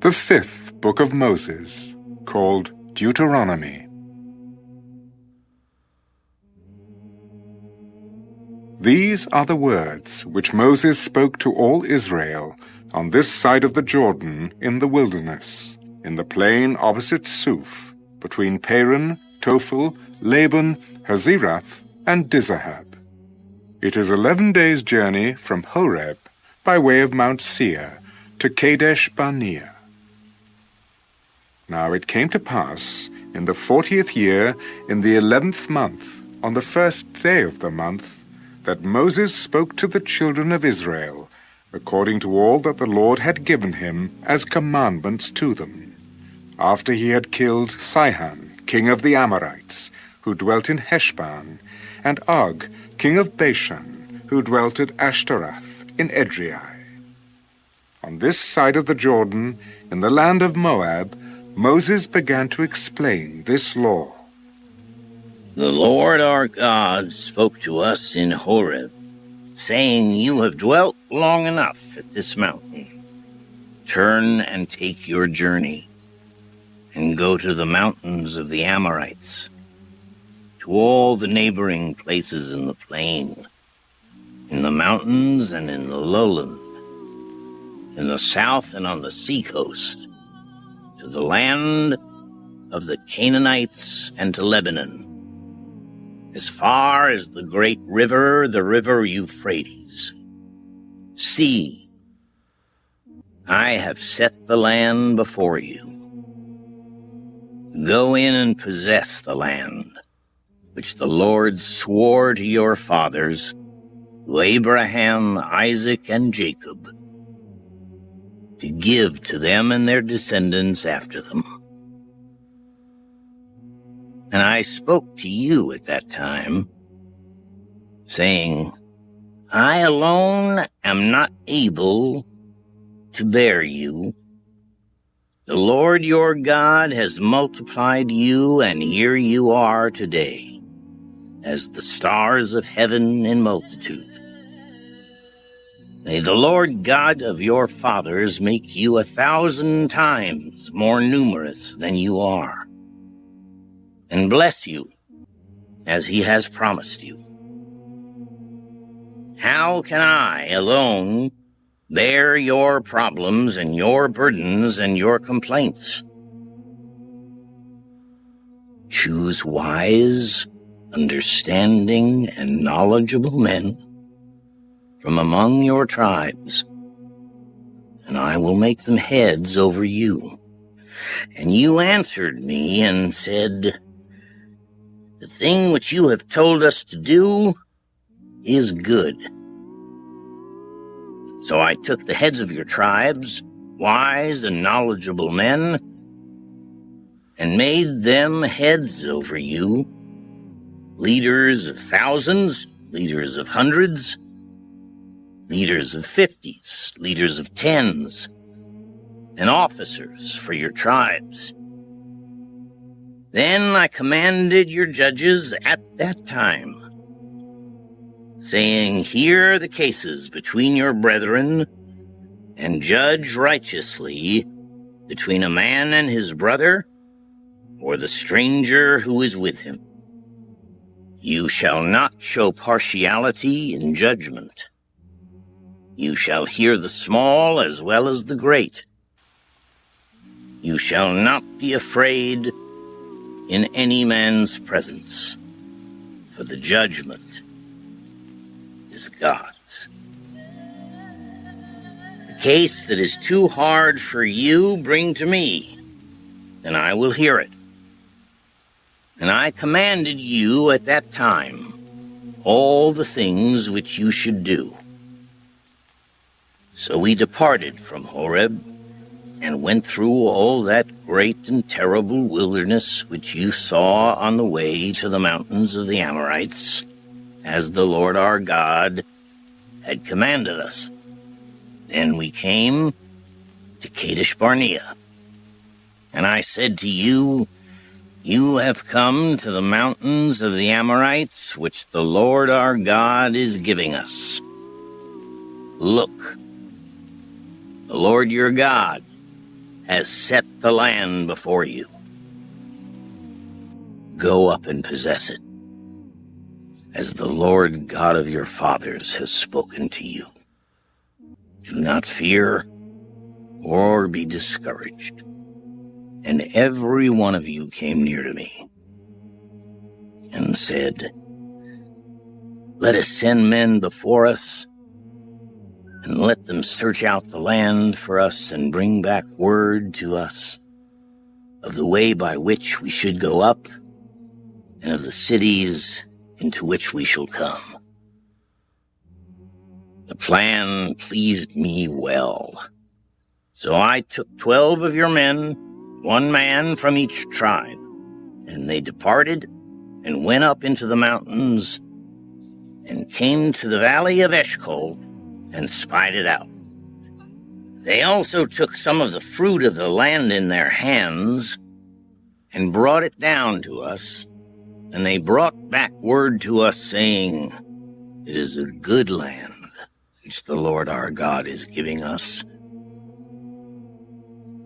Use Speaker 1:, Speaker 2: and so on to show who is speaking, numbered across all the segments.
Speaker 1: the fifth book of Moses, called Deuteronomy. These are the words which Moses spoke to all Israel on this side of the Jordan in the wilderness, in the plain opposite Suf, between Paran, Tophel, Laban, Hazirath, and Dizahab. It is 11 days' journey from Horeb by way of Mount Seir to Kadesh Barnea. Now it came to pass, in the 40th year, in the 11th month, on the first day of the month, that Moses spoke to the children of Israel, according to all that the Lord had given him as commandments to them, after he had killed Sihon, king of the Amorites, who dwelt in Heshbon, and Og, king of Bashan, who dwelt at Ashtaroth in Edrei. On this side of the Jordan, in the land of Moab, Moses began to explain this law.
Speaker 2: The Lord our God spoke to us in Horeb, saying, "You have dwelt long enough at this mountain. Turn and take your journey, and go to the mountains of the Amorites, to all the neighboring places in the plain, in the mountains and in the lowland, in the south and on the seacoast, to the land of the Canaanites and to Lebanon, as far as the great river, the river Euphrates. See, I have set the land before you. Go in and possess the land, which the Lord swore to your fathers, to Abraham, Isaac, and Jacob, to give to them and their descendants after them. And I spoke to you at that time, saying, I alone am not able to bear you. The Lord your God has multiplied you, and here you are today, as the stars of heaven in multitude. May the Lord God of your fathers make you 1,000 times more numerous than you are, and bless you as he has promised you. How can I alone bear your problems and your burdens and your complaints? Choose wise, understanding, and knowledgeable men from among your tribes, and I will make them heads over you. And you answered me and said, the thing which you have told us to do is good. So I took the heads of your tribes, wise and knowledgeable men, and made them heads over you, leaders of thousands, leaders of hundreds, leaders of 50s, leaders of 10s, and officers for your tribes. Then I commanded your judges at that time, saying, hear the cases between your brethren, and judge righteously between a man and his brother, or the stranger who is with him. You shall not show partiality in judgment. You shall hear the small as well as the great. You shall not be afraid in any man's presence, for the judgment is God's. The case that is too hard for you, bring to me, and I will hear it. And I commanded you at that time all the things which you should do. So we departed from Horeb and went through all that great and terrible wilderness which you saw on the way to the mountains of the Amorites, as the Lord our God had commanded us. Then we came to Kadesh Barnea, and I said to you, you have come to the mountains of the Amorites, which the Lord our God is giving us. Look, the Lord your God has set the land before you. Go up and possess it, as the Lord God of your fathers has spoken to you. Do not fear or be discouraged. And every one of you came near to me and said, let us send men before us and let them search out the land for us and bring back word to us of the way by which we should go up and of the cities into which we shall come. The plan pleased me well. So I took 12 of your men, 1 man from each tribe, and they departed and went up into the mountains and came to the valley of Eshcol and spied it out. They also took some of the fruit of the land in their hands and brought it down to us, and they brought back word to us, saying, it is a good land which the Lord our God is giving us.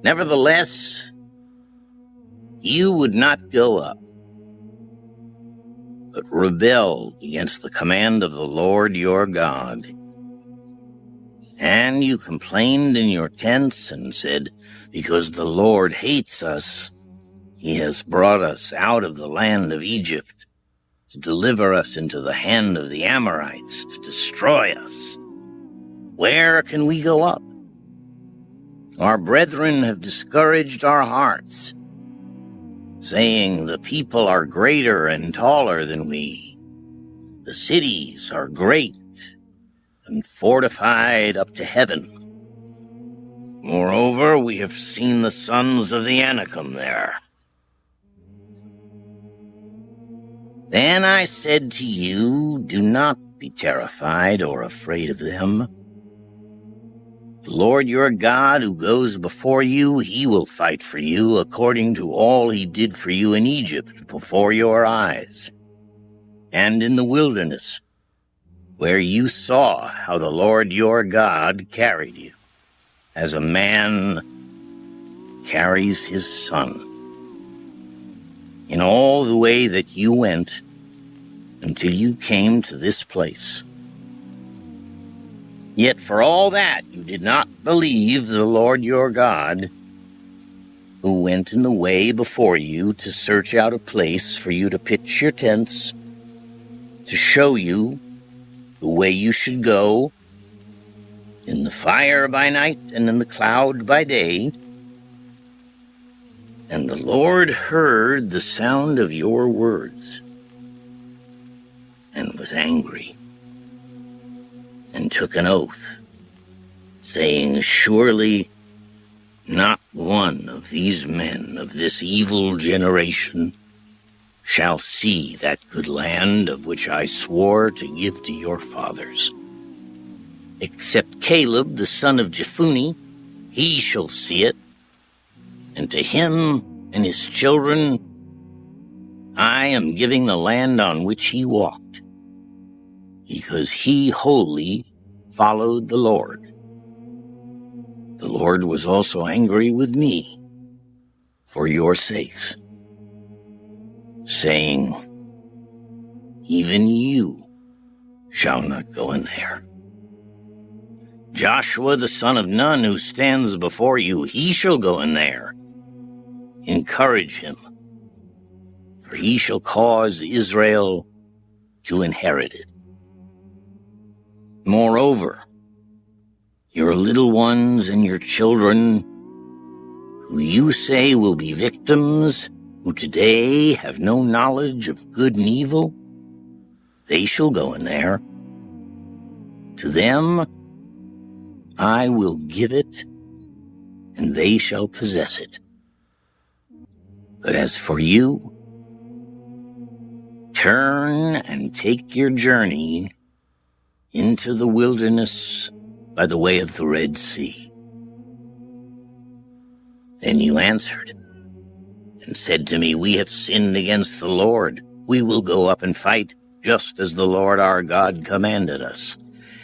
Speaker 2: Nevertheless, you would not go up, but rebelled against the command of the Lord your God. And you complained in your tents and said, because the Lord hates us, he has brought us out of the land of Egypt to deliver us into the hand of the Amorites to destroy us. Where can we go up? Our brethren have discouraged our hearts, saying, the people are greater and taller than we. The cities are great and fortified up to heaven. Moreover, we have seen the sons of the Anakim there. Then I said to you, do not be terrified or afraid of them. The Lord your God who goes before you, he will fight for you according to all he did for you in Egypt before your eyes, and in the wilderness, where you saw how the Lord your God carried you, as a man carries his son, in all the way that you went until you came to this place. Yet for all that you did not believe the Lord your God, who went in the way before you to search out a place for you to pitch your tents, to show you the way you should go, in the fire by night and in the cloud by day. And the Lord heard the sound of your words and was angry and took an oath, saying, surely not one of these men of this evil generation shall see that good land of which I swore to give to your fathers. Except Caleb, the son of Jephunneh, he shall see it, and to him and his children I am giving the land on which he walked, because he wholly followed the Lord. The Lord was also angry with me for your sakes, saying, even you shall not go in there. Joshua the son of Nun, who stands before you, he shall go in there. Encourage him, for he shall cause Israel to inherit it. Moreover, your little ones and your children, who you say will be victims, who today have no knowledge of good and evil, they shall go in there. To them I will give it, and they shall possess it. But as for you, turn and take your journey into the wilderness by the way of the Red Sea. Then you answered and said to me, we have sinned against the Lord. We will go up and fight, just as the Lord our God commanded us.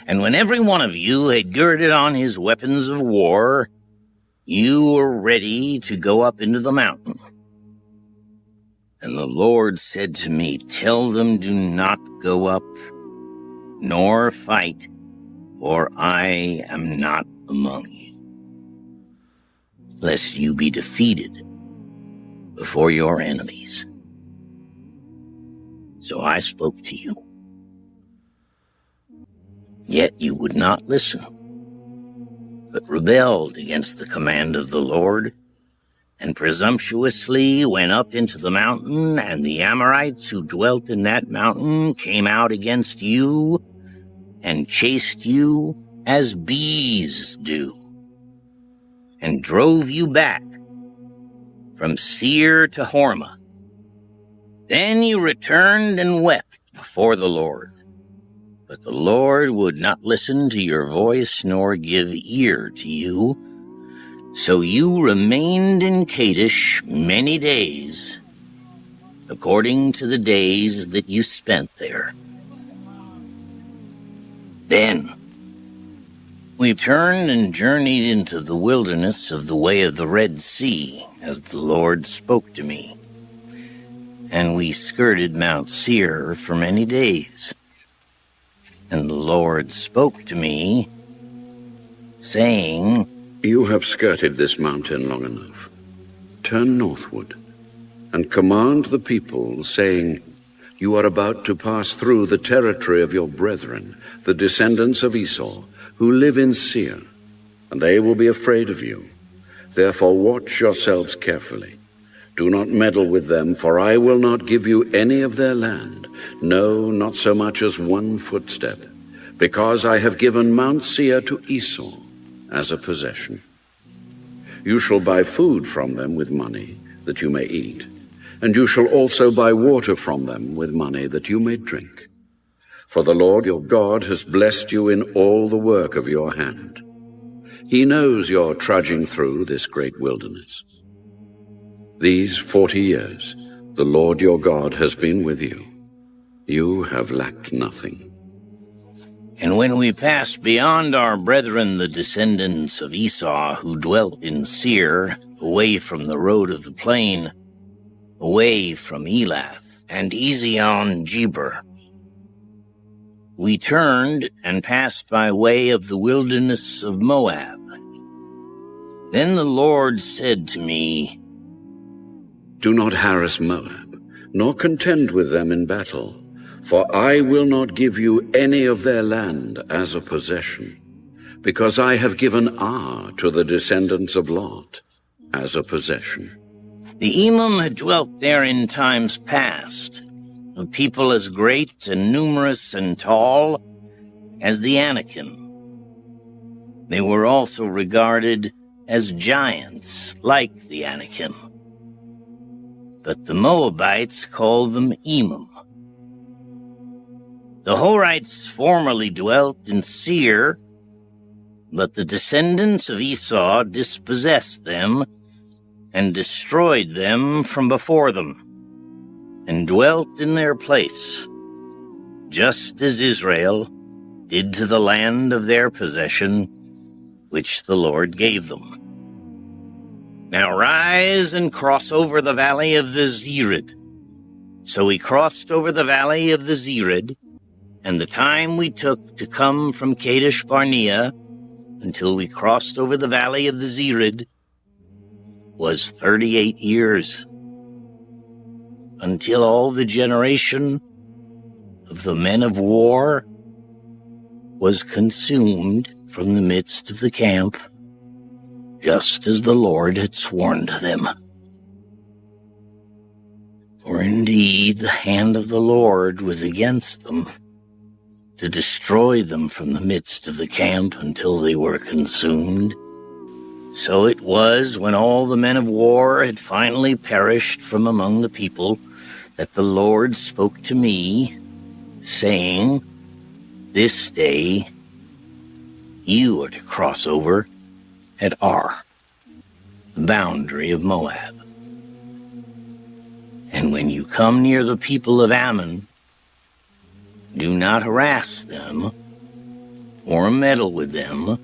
Speaker 2: And when every one of you had girded on his weapons of war, you were ready to go up into the mountain. And the Lord said to me, tell them, do not go up, nor fight, for I am not among you, lest you be defeated before your enemies. So I spoke to you, yet you would not listen, but rebelled against the command of the Lord, and presumptuously went up into the mountain, and the Amorites who dwelt in that mountain came out against you and chased you as bees do, and drove you back from Seir to Hormah. Then you returned and wept before the Lord. But the Lord would not listen to your voice nor give ear to you. So you remained in Kadesh many days, according to the days that you spent there. Then we turned and journeyed into the wilderness of the way of the Red Sea, as the Lord spoke to me. And we skirted Mount Seir for many days. And the Lord spoke to me, saying,
Speaker 3: You have skirted this mountain long enough. Turn northward, and command the people, saying, You are about to pass through the territory of your brethren, the descendants of Esau, who live in Seir, and they will be afraid of you. Therefore watch yourselves carefully. Do not meddle with them, for I will not give you any of their land, no, not so much as one footstep, because I have given Mount Seir to Esau as a possession. You shall buy food from them with money that you may eat, and you shall also buy water from them with money that you may drink. For the Lord your God has blessed you in all the work of your hand. He knows you're trudging through this great wilderness. These 40 years the Lord your God has been with you. You have lacked nothing.
Speaker 2: And when we passed beyond our brethren, the descendants of Esau, who dwelt in Seir, away from the road of the plain, away from Elath and Ezion-Geber, we turned and passed by way of the wilderness of Moab. Then the Lord said to me,
Speaker 3: Do not harass Moab, nor contend with them in battle, for I will not give you any of their land as a possession, because I have given Ar to the descendants of Lot as a possession.
Speaker 2: The Emim had dwelt there in times past, a people as great and numerous and tall as the Anakim. They were also regarded as giants like the Anakim. But the Moabites called them Emim. The Horites formerly dwelt in Seir, but the descendants of Esau dispossessed them and destroyed them from before them, and dwelt in their place, just as Israel did to the land of their possession, which the Lord gave them. Now rise and cross over the valley of the Zered. So we crossed over the valley of the Zered, and the time we took to come from Kadesh Barnea until we crossed over the valley of the Zered was 38 years, until all the generation of the men of war was consumed from the midst of the camp, just as the Lord had sworn to them. For indeed the hand of the Lord was against them, to destroy them from the midst of the camp until they were consumed. So it was, when all the men of war had finally perished from among the people, that the Lord spoke to me, saying, This day you are to cross over at Ar, the boundary of Moab. And when you come near the people of Ammon, do not harass them or meddle with them,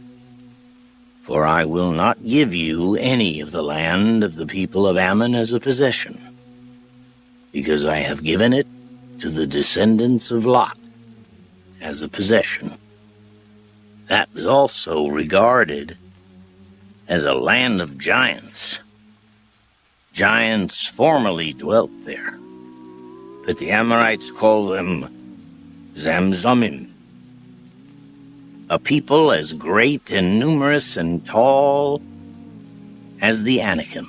Speaker 2: For I will not give you any of the land of the people of Ammon as a possession, because I have given it to the descendants of Lot as a possession. That was also regarded as a land of giants. Giants formerly dwelt there, but the Amorites call them Zamzumim, a people as great and numerous and tall as the Anakim.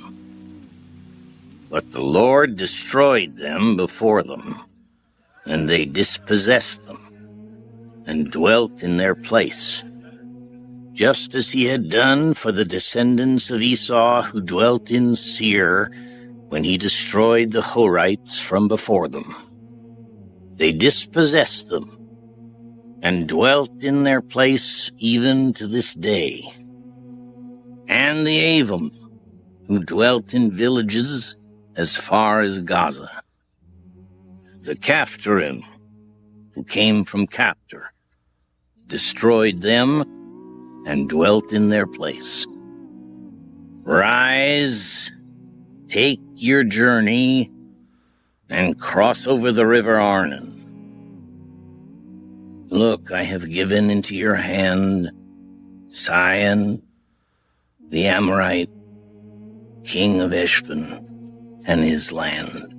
Speaker 2: But the Lord destroyed them before them, and they dispossessed them, and dwelt in their place, just as he had done for the descendants of Esau who dwelt in Seir when he destroyed the Horites from before them. They dispossessed them, and dwelt in their place even to this day. And the Avim, who dwelt in villages as far as Gaza. The Caphtorim, who came from Captor, destroyed them and dwelt in their place. Rise, take your journey, and cross over the river Arnon. Look, I have given into your hand Sihon, the Amorite, king of Heshbon, and his land.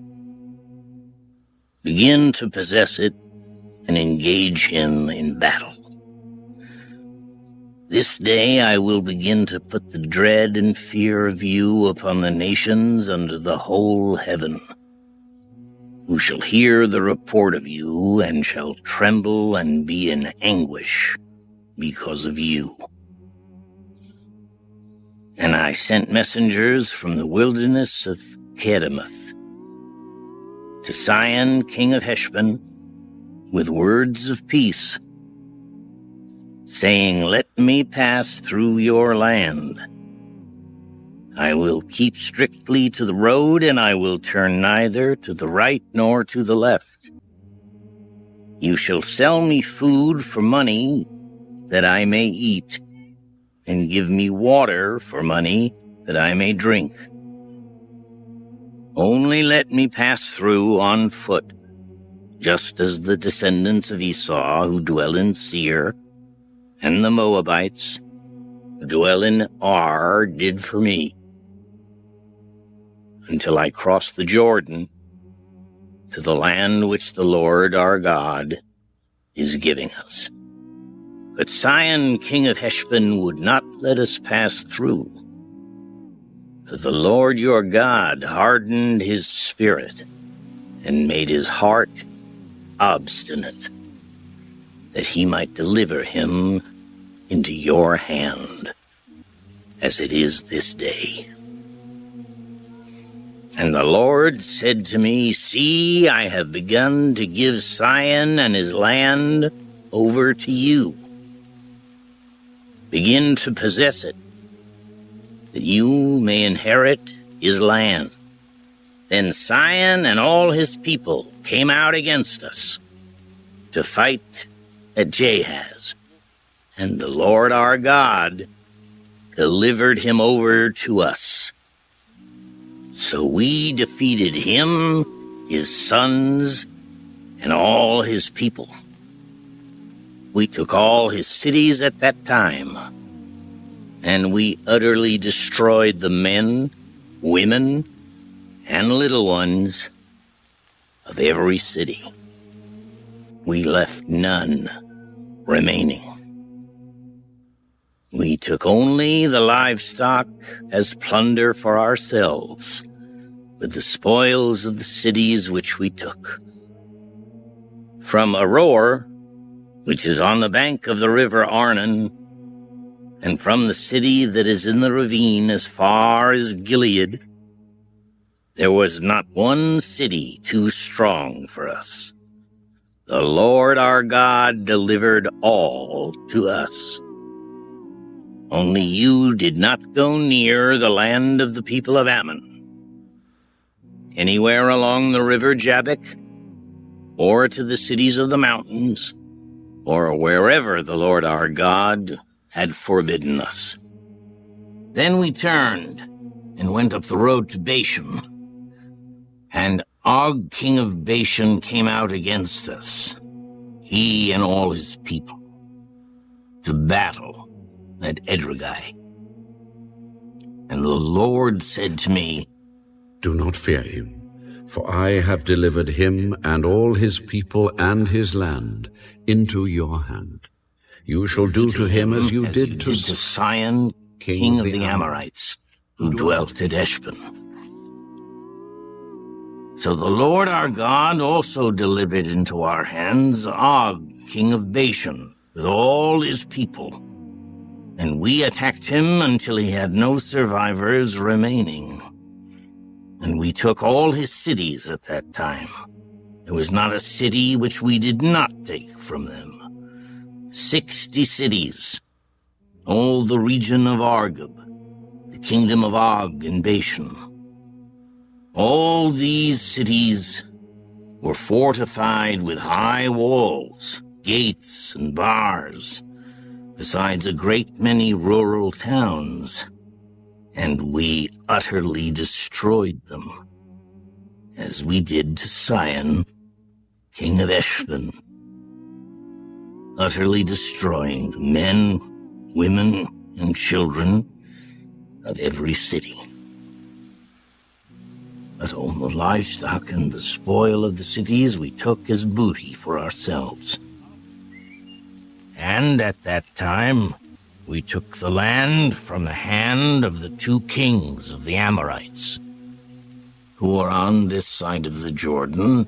Speaker 2: Begin to possess it and engage him in battle. This day I will begin to put the dread and fear of you upon the nations under the whole heaven, who shall hear the report of you and shall tremble and be in anguish because of you. And I sent messengers from the wilderness of Kedemoth to Sihon, king of Heshbon, with words of peace, saying, "Let me pass through your land. I will keep strictly to the road, and I will turn neither to the right nor to the left. You shall sell me food for money that I may eat, and give me water for money that I may drink. Only let me pass through on foot, just as the descendants of Esau who dwell in Seir, and the Moabites who dwell in Ar did for me, until I cross the Jordan to the land which the Lord our God is giving us." But Sihon, king of Heshbon, would not let us pass through, for the Lord your God hardened his spirit and made his heart obstinate, that he might deliver him into your hand, as it is this day. And the Lord said to me, "See, I have begun to give Sihon and his land over to you. Begin to possess it, that you may inherit his land." Then Sihon and all his people came out against us to fight at Jahaz, and the Lord our God delivered him over to us. So we defeated him, his sons, and all his people. We took all his cities at that time, and we utterly destroyed the men, women, and little ones of every city. We left none remaining. We took only the livestock as plunder for ourselves, with the spoils of the cities which we took. From Aroer, which is on the bank of the river Arnon, and from the city that is in the ravine as far as Gilead, there was not one city too strong for us. The Lord our God delivered all to us. Only you did not go near the land of the people of Ammon, anywhere along the river Jabbok, or to the cities of the mountains, or wherever the Lord our God had forbidden us. Then we turned and went up the road to Bashan. And Og, king of Bashan, came out against us, he and all his people, to battle at Edrei. And the Lord said to me,
Speaker 3: Do not fear him, for I have delivered him and all his people and his land into your hand. You shall do to him as you did to
Speaker 2: Sihon, king of the Amorites, who dwelt at Heshbon. So the Lord our God also delivered into our hands Og, king of Bashan, with all his people. And we attacked him until he had no survivors remaining. And we took all his cities at that time. There was not a city which we did not take from them. 60 cities, all the region of Argob, the kingdom of Og in Bashan. All these cities were fortified with high walls, gates, and bars, besides a great many rural towns, and we utterly destroyed them, as we did to Sihon, king of Heshbon, utterly destroying the men, women, and children of every city. But all the livestock and the spoil of the cities we took as booty for ourselves. And at that time we took the land from the hand of the 2 kings of the Amorites, who are on this side of the Jordan,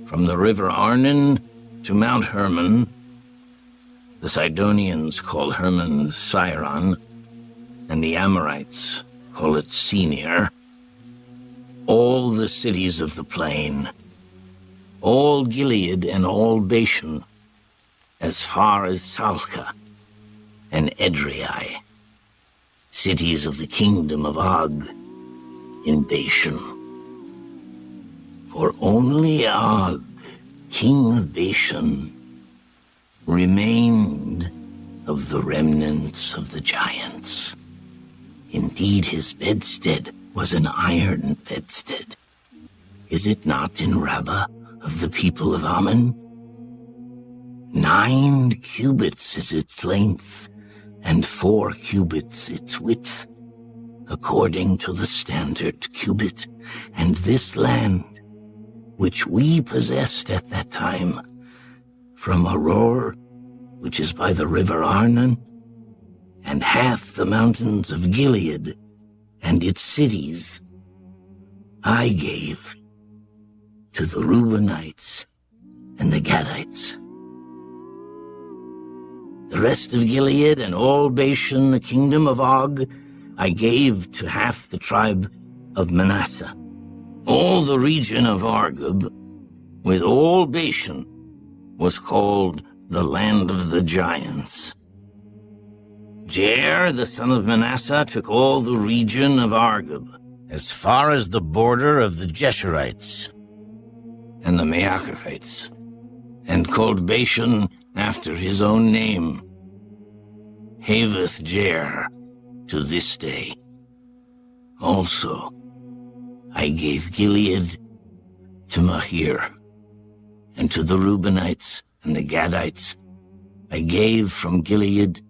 Speaker 2: from the river Arnon to Mount Hermon. The Sidonians call Hermon Siron, and the Amorites call it Senir. All the cities of the plain, all Gilead and all Bashan, as far as Salcah and Edrei, cities of the kingdom of Og in Bashan. For only Og, king of Bashan, remained of the remnants of the giants. Indeed, his bedstead was an iron bedstead. Is it not in Rabbah of the people of Ammon? 9 cubits is its length, and 4 cubits its width, according to the standard cubit. And this land, which we possessed at that time, from Aroer, which is by the river Arnon, and half the mountains of Gilead, and its cities, I gave to the Reubenites and the Gadites. The rest of Gilead and all Bashan, the kingdom of Og, I gave to half the tribe of Manasseh. All the region of Argob, with all Bashan, was called the land of the giants. Jair, the son of Manasseh, took all the region of Argob, as far as the border of the Jeshurites and the Maacathites, and called Bashan after his own name, Haveth Jair, to this day. Also, I gave Gilead to Mahir, and to the Reubenites and the Gadites I gave from Gilead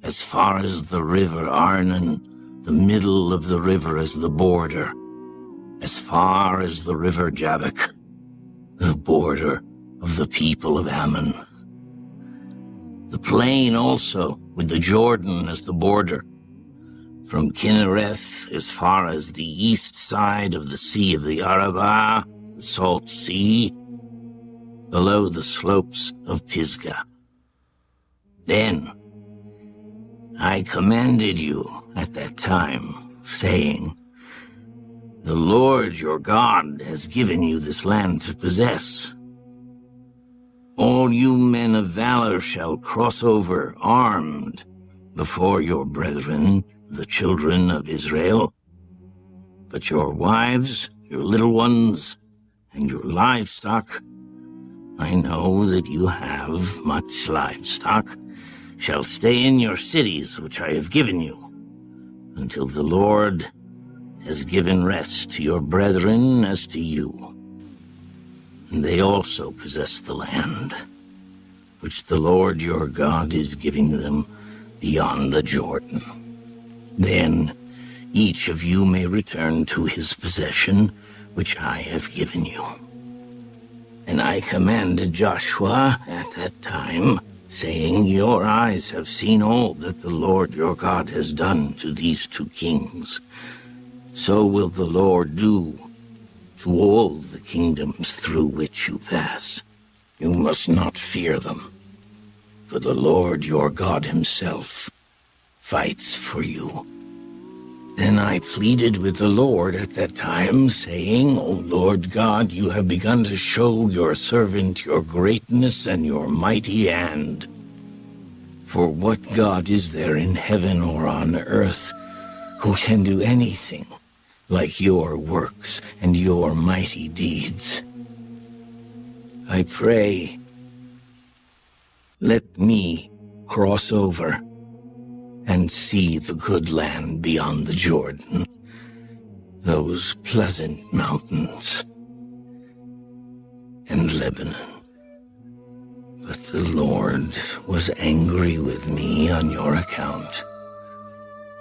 Speaker 2: as far as the river Arnon, the middle of the river as the border, as far as the river Jabbok, the border of the people of Ammon. The plain also, with the Jordan as the border, from Kinnereth as far as the east side of the Sea of the Arabah, the Salt Sea, below the slopes of Pisgah. Then I commanded you at that time, saying, The Lord your God has given you this land to possess. All you men of valor shall cross over armed before your brethren, the children of Israel. But your wives, your little ones, and your livestock, I know that you have much livestock, shall stay in your cities which I have given you, until the Lord has given rest to your brethren as to you. And they also possess the land, which the Lord your God is giving them beyond the Jordan. Then each of you may return to his possession, which I have given you. And I commanded Joshua at that time, saying, your eyes have seen all that the Lord your God has done to these two kings. So will the Lord do to all the kingdoms through which you pass. You must not fear them, for the Lord your God himself fights for you. Then I pleaded with the Lord at that time, saying, O Lord God, you have begun to show your servant your greatness and your mighty hand. For what God is there in heaven or on earth who can do anything like your works and your mighty deeds? I pray, let me cross over and see the good land beyond the Jordan, those pleasant mountains, and Lebanon. But the Lord was angry with me on your account,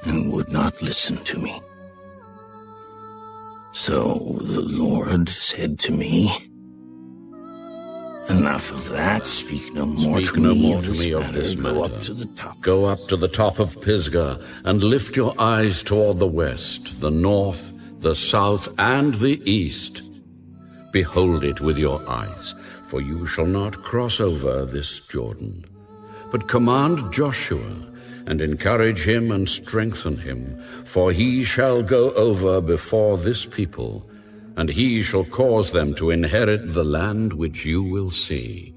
Speaker 2: and would not listen to me. So the Lord said to me, enough of that. Speak no more to me of this matter. Go up to the top.
Speaker 3: Go up to the top of Pisgah, and lift your eyes toward the west, the north, the south, and the east. Behold it with your eyes, for you shall not cross over this Jordan. But command Joshua, and encourage him and strengthen him, for he shall go over before this people, and he shall cause them to inherit the land which you will see.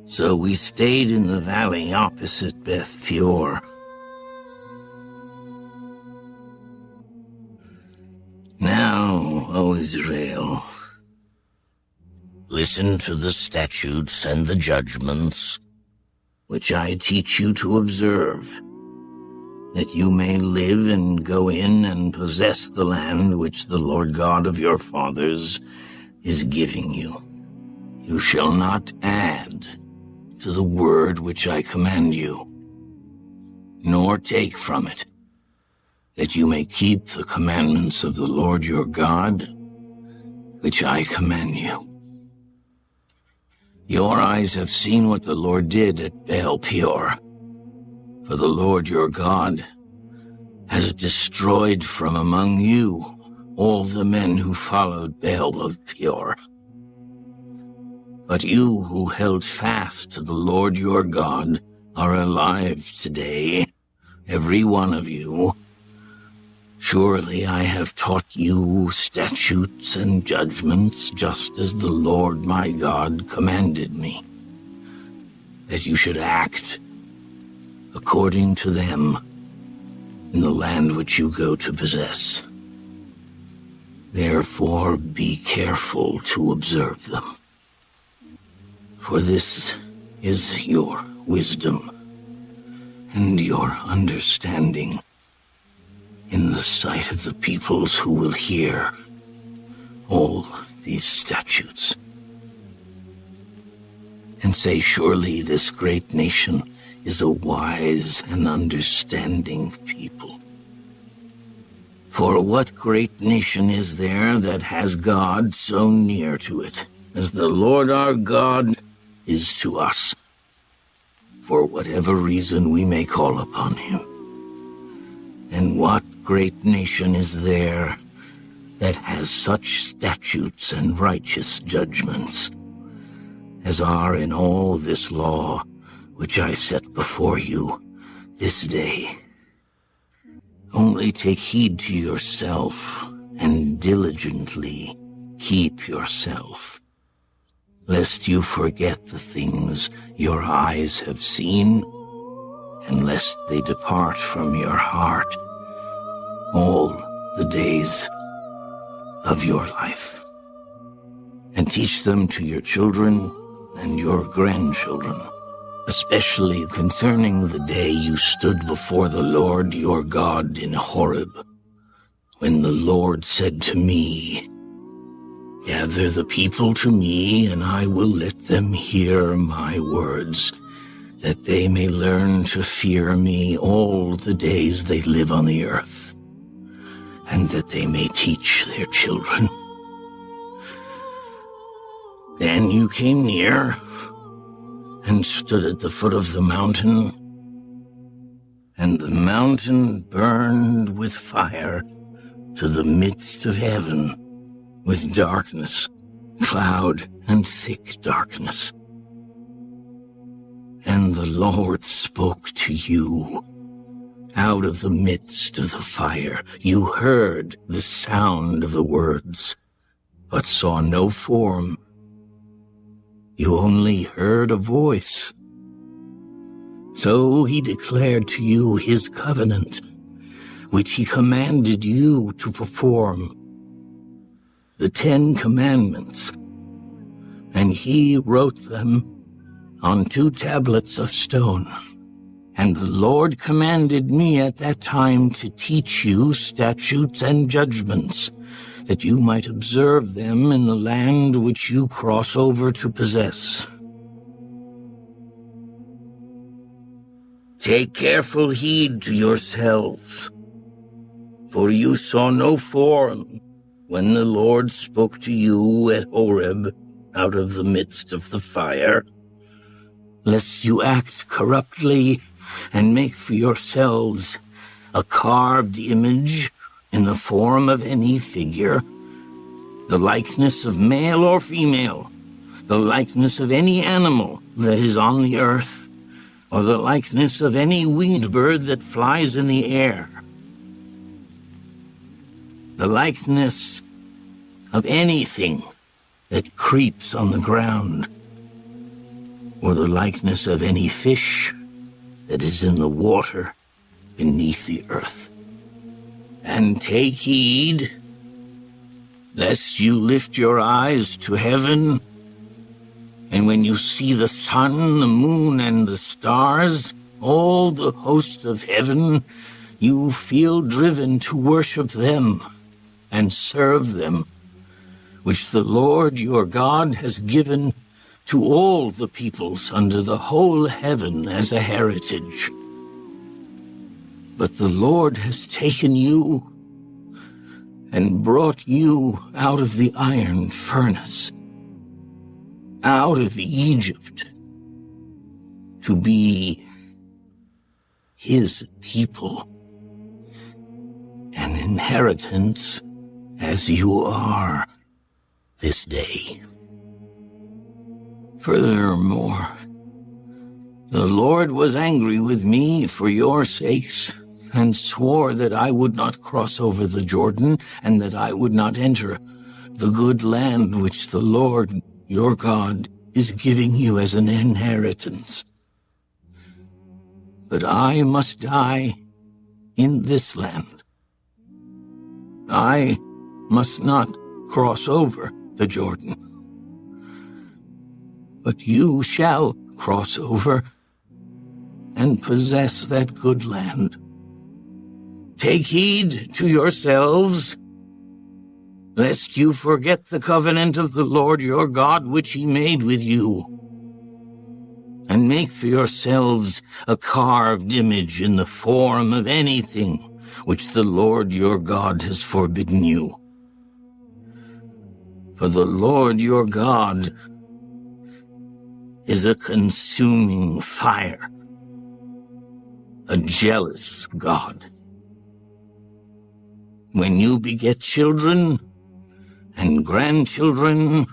Speaker 2: So we stayed in the valley opposite Beth Peor. Now, O Israel, listen to the statutes and the judgments which I teach you to observe, that you may live and go in and possess the land which the Lord God of your fathers is giving you. You shall not add to the word which I command you, nor take from it, that you may keep the commandments of the Lord your God, which I command you. Your eyes have seen what the Lord did at Baal Peor. For the Lord your God has destroyed from among you all the men who followed Baal of Peor. But you who held fast to the Lord your God are alive today, every one of you. Surely I have taught you statutes and judgments, just as the Lord my God commanded me, that you should act according to them in the land which you go to possess. Therefore be careful to observe them, for this is your wisdom and your understanding in the sight of the peoples who will hear all these statutes and say, surely this great nation is a wise and understanding people. For what great nation is there that has God so near to it as the Lord our God is to us, for whatever reason we may call upon him? And what great nation is there that has such statutes and righteous judgments as are in all this law which I set before you this day? Only take heed to yourself and diligently keep yourself, lest you forget the things your eyes have seen, and lest they depart from your heart all the days of your life. And teach them to your children and your grandchildren, especially concerning the day you stood before the Lord your God in Horeb, when the Lord said to me, "Gather the people to me, and I will let them hear my words, that they may learn to fear me all the days they live on the earth, and that they may teach their children." Then you came near and stood at the foot of the mountain, and the mountain burned with fire to the midst of heaven, with darkness, cloud, and thick darkness. And the Lord spoke to you out of the midst of the fire. You heard the sound of the words, but saw no form. You only heard a voice. So he declared to you his covenant, which he commanded you to perform, the 10 Commandments, and he wrote them on 2 tablets of stone. And the Lord commanded me at that time to teach you statutes and judgments, that you might observe them in the land which you cross over to possess. Take careful heed to yourselves, for you saw no form when the Lord spoke to you at Horeb out of the midst of the fire, lest you act corruptly and make for yourselves a carved image in the form of any figure, the likeness of male or female, the likeness of any animal that is on the earth, or the likeness of any winged bird that flies in the air, the likeness of anything that creeps on the ground, or the likeness of any fish that is in the water beneath the earth. And take heed, lest you lift your eyes to heaven, and when you see the sun, the moon, and the stars, all the host of heaven, you feel driven to worship them and serve them, which the Lord your God has given to all the peoples under the whole heaven as a heritage. But the Lord has taken you and brought you out of the iron furnace, out of Egypt, to be his people, an inheritance as you are this day. Furthermore, the Lord was angry with me for your sakes, and swore that I would not cross over the Jordan, and that I would not enter the good land which the Lord your God is giving you as an inheritance. But I must die in this land. I must not cross over the Jordan. But you shall cross over and possess that good land. Take heed to yourselves, lest you forget the covenant of the Lord your God which he made with you, and make for yourselves a carved image in the form of anything which the Lord your God has forbidden you. For the Lord your God is a consuming fire, a jealous God. When you beget children and grandchildren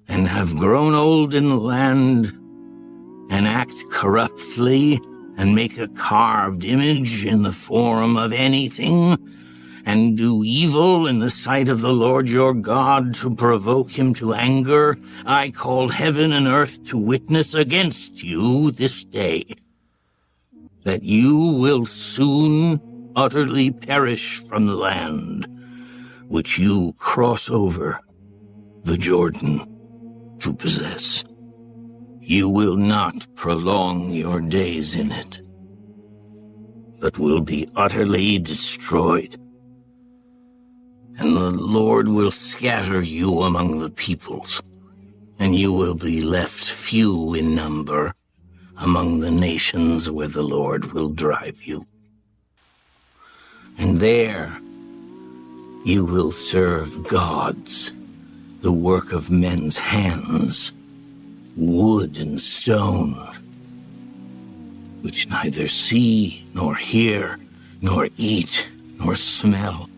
Speaker 2: and have grown old in the land and act corruptly and make a carved image in the form of anything and do evil in the sight of the Lord your God to provoke him to anger, I call heaven and earth to witness against you this day, that you will soon utterly perish from the land which you cross over the Jordan to possess. You will not prolong your days in it, but will be utterly destroyed. And the Lord will scatter you among the peoples, and you will be left few in number among the nations where the Lord will drive you. And there you will serve gods, the work of men's hands, wood and stone, which neither see, nor hear, nor eat, nor smell.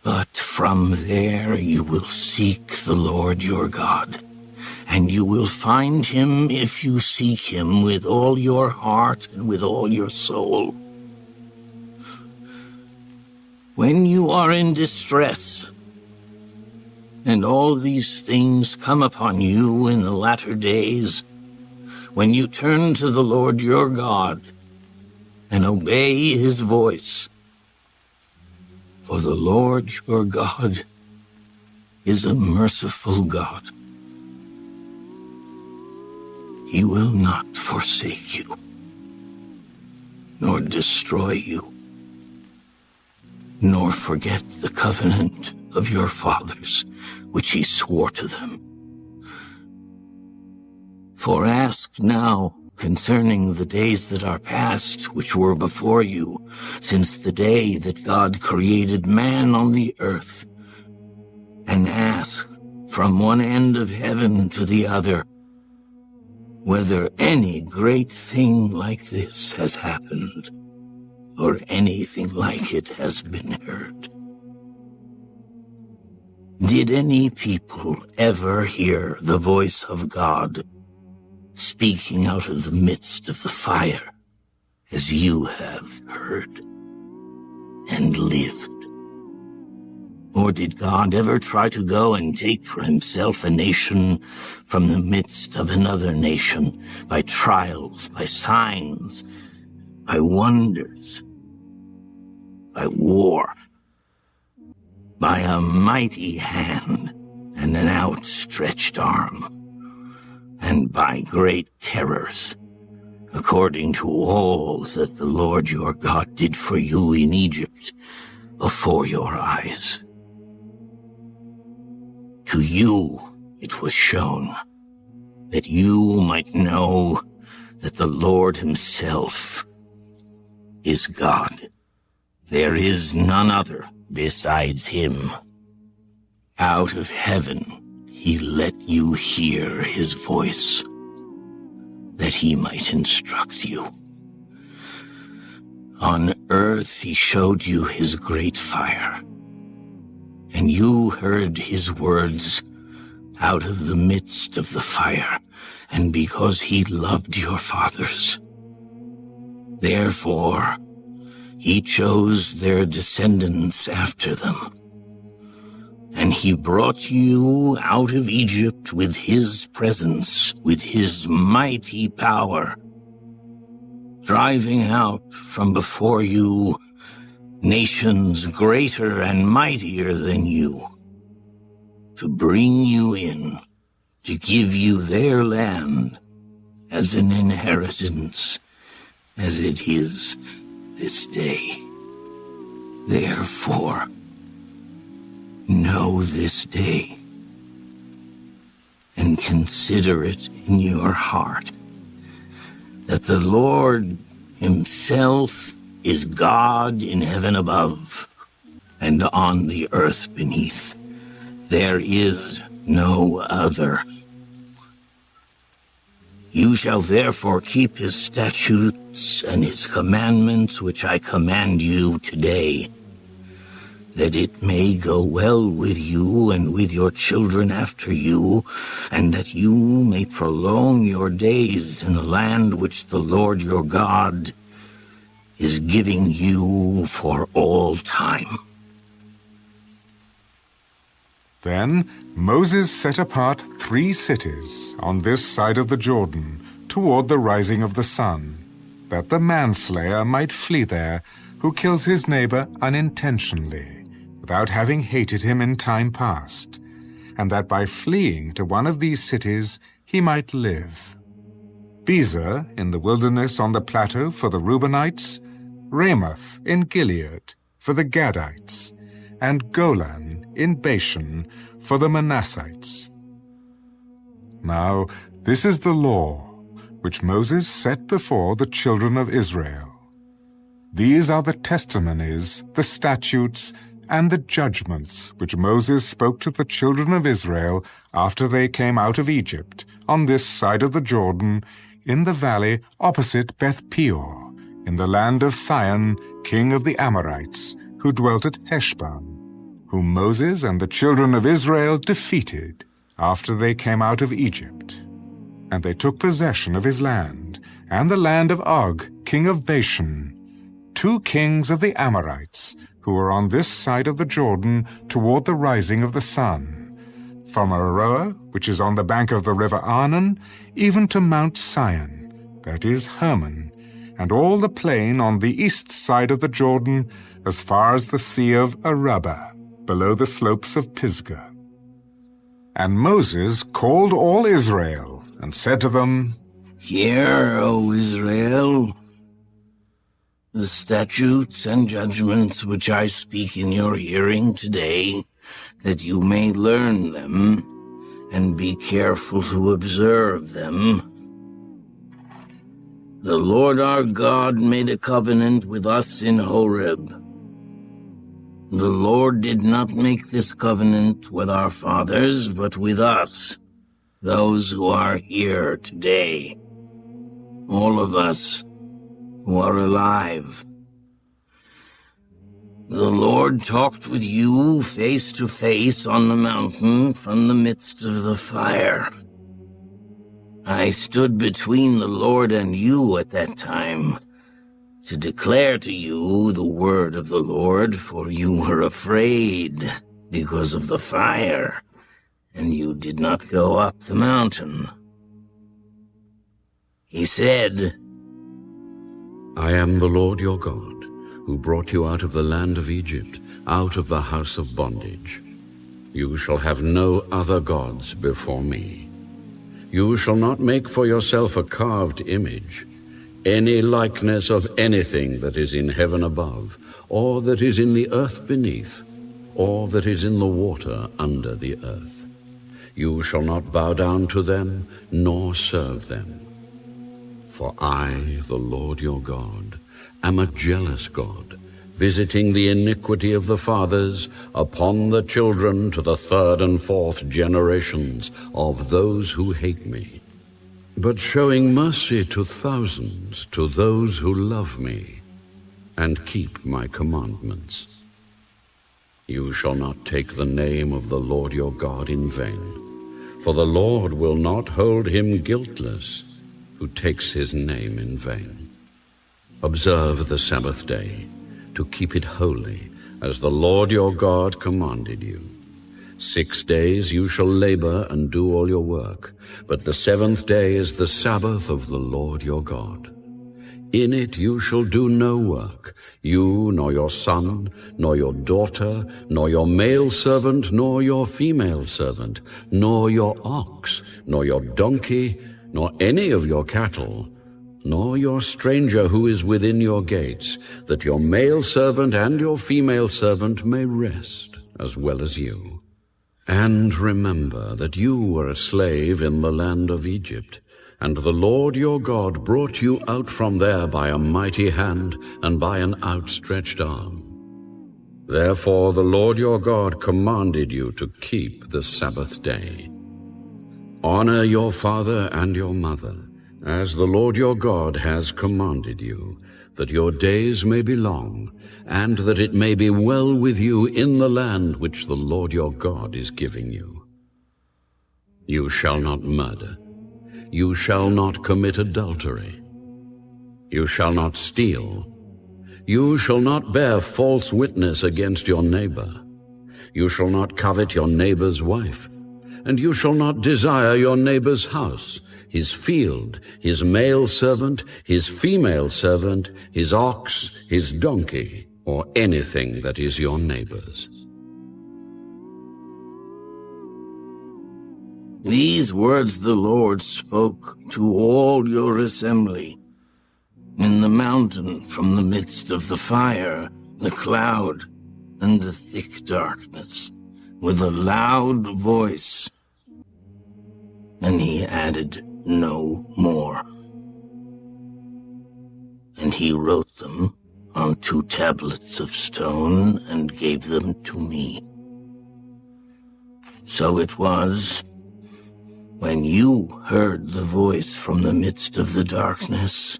Speaker 2: But from there you will seek the Lord your God, and you will find him if you seek him with all your heart and with all your soul. When you are in distress, and all these things come upon you in the latter days, when you turn to the Lord your God and obey his voice, for the Lord your God is a merciful God. He will not forsake you, nor destroy you, nor forget the covenant of your fathers, which he swore to them. For ask now concerning the days that are past, which were before you, since the day that God created man on the earth, and ask from one end of heaven to the other, whether any great thing like this has happened, or anything like it has been heard. Did any people ever hear the voice of God speaking out of the midst of the fire, as you have heard and lived? Or did God ever try to go and take for himself a nation from the midst of another nation by trials, by signs, by wonders, by war, by a mighty hand and an outstretched arm, and by great terrors, according to all that the Lord your God did for you in Egypt before your eyes? To you it was shown, that you might know that the Lord himself is God. There is none other besides him. Out of heaven he let you hear his voice, that he might instruct you. On earth he showed you his great fire, and you heard his words out of the midst of the fire, and because he loved your fathers. Therefore he chose their descendants after them, and he brought you out of Egypt with his presence, with his mighty power, driving out from before you nations greater and mightier than you, to bring you in, to give you their land as an inheritance, as it is this day. Therefore, know this day, and consider it in your heart, that the Lord himself is God in heaven above, and on the earth beneath. There is no other. You shall therefore keep his statutes and his commandments, which I command you today, that it may go well with you and with your children after you, and that you may prolong your days in the land which the Lord your God is giving you for all time.
Speaker 1: Then Moses set apart 3 cities on this side of the Jordan toward the rising of the sun, that the manslayer might flee there who kills his neighbor unintentionally, without having hated him in time past, and that by fleeing to one of these cities he might live. Bezer in the wilderness on the plateau for the Reubenites, Ramoth in Gilead for the Gadites, and Golan in Bashan for the Manassites. Now this is the law which Moses set before the children of Israel. These are the testimonies, the statutes, and the judgments which Moses spoke to the children of Israel after they came out of Egypt, on this side of the Jordan, in the valley opposite Beth Peor, in the land of Sihon, king of the Amorites, who dwelt at Heshbon, whom Moses and the children of Israel defeated after they came out of Egypt. And they took possession of his land, and the land of Og, king of Bashan, 2 kings of the Amorites, who were on this side of the Jordan toward the rising of the sun, from Aroer, which is on the bank of the river Arnon, even to Mount Sion, that is Hermon, and all the plain on the east side of the Jordan, as far as the sea of Arabah, below the slopes of Pisgah. And Moses called all Israel, and said to them,
Speaker 2: Hear, O Israel, the statutes and judgments which I speak in your hearing today, that you may learn them and be careful to observe them. The Lord our God made a covenant with us in Horeb. The Lord did not make this covenant with our fathers, but with us, those who are here today, all of us who are alive. The Lord talked with you face to face on the mountain from the midst of the fire. I stood between the Lord and you at that time to declare to you the word of the Lord, for you were afraid because of the fire, and you did not go up the mountain. He said,
Speaker 3: I am the Lord your God, who brought you out of the land of Egypt, out of the house of bondage. You shall have no other gods before me. You shall not make for yourself a carved image, any likeness of anything that is in heaven above, or that is in the earth beneath, or that is in the water under the earth. You shall not bow down to them, nor serve them. For I, the Lord your God, am a jealous God, visiting the iniquity of the fathers upon the children to the 3rd and 4th generations of those who hate me, but showing mercy to thousands, to those who love me and keep my commandments. You shall not take the name of the Lord your God in vain, for the Lord will not hold him guiltless who takes his name in vain. Observe the Sabbath day, to keep it holy, as the Lord your God commanded you. 6 days you shall labor and do all your work, but the 7th day is the Sabbath of the Lord your God. In it you shall do no work, you, nor your son, nor your daughter, nor your male servant, nor your female servant, nor your ox, nor your donkey, nor any of your cattle, nor your stranger who is within your gates, that your male servant and your female servant may rest as well as you. And remember that you were a slave in the land of Egypt, and the Lord your God brought you out from there by a mighty hand and by an outstretched arm. Therefore the Lord your God commanded you to keep the Sabbath day. Honor your father and your mother, as the Lord your God has commanded you, that your days may be long, and that it may be well with you in the land which the Lord your God is giving you. You shall not murder. You shall not commit adultery. You shall not steal. You shall not bear false witness against your neighbor. You shall not covet your neighbor's wife. And you shall not desire your neighbor's house, his field, his male servant, his female servant, his ox, his donkey, or anything that is your neighbor's.
Speaker 2: These words the Lord spoke to all your assembly in the mountain from the midst of the fire, the cloud, and the thick darkness, with a loud voice. And he added no more. And he wrote them on 2 tablets of stone and gave them to me. So it was, when you heard the voice from the midst of the darkness,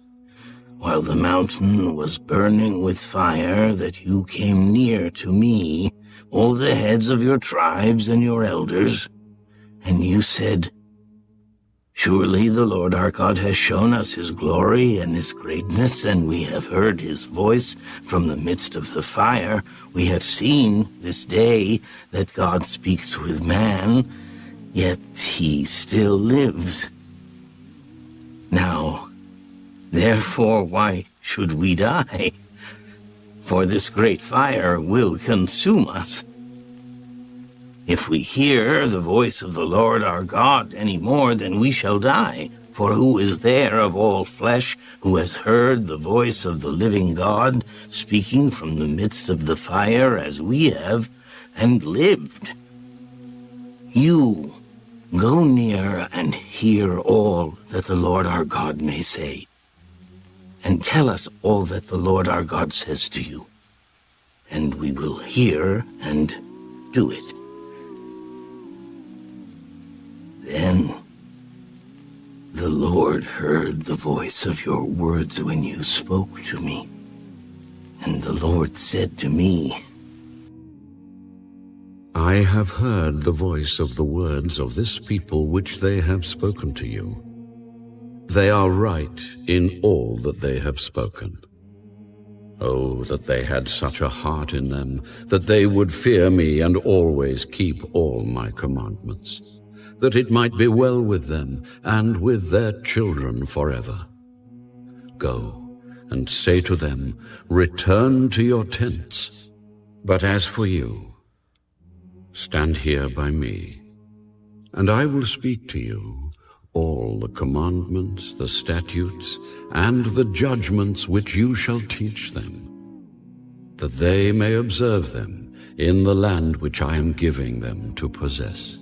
Speaker 2: while the mountain was burning with fire, that you came near to me, all the heads of your tribes and your elders, and you said, "Surely the Lord our God has shown us his glory and his greatness, and we have heard his voice from the midst of the fire. We have seen this day that God speaks with man, yet he still lives. Now, therefore, why should we die? For this great fire will consume us. If we hear the voice of the Lord our God any more, then we shall die. For who is there of all flesh who has heard the voice of the living God speaking from the midst of the fire as we have, and lived? You go near and hear all that the Lord our God may say, and tell us all that the Lord our God says to you, and we will hear and do it." Then the Lord heard the voice of your words when you spoke to me, and the Lord said to me,
Speaker 3: I have heard the voice of the words of this people which they have spoken to you. They are right in all that they have spoken. Oh, that they had such a heart in them, that they would fear me and always keep all my commandments, that it might be well with them and with their children forever. Go and say to them, return to your tents. But as for you, stand here by me, and I will speak to you all the commandments, the statutes, and the judgments which you shall teach them, that they may observe them in the land which I am giving them to possess.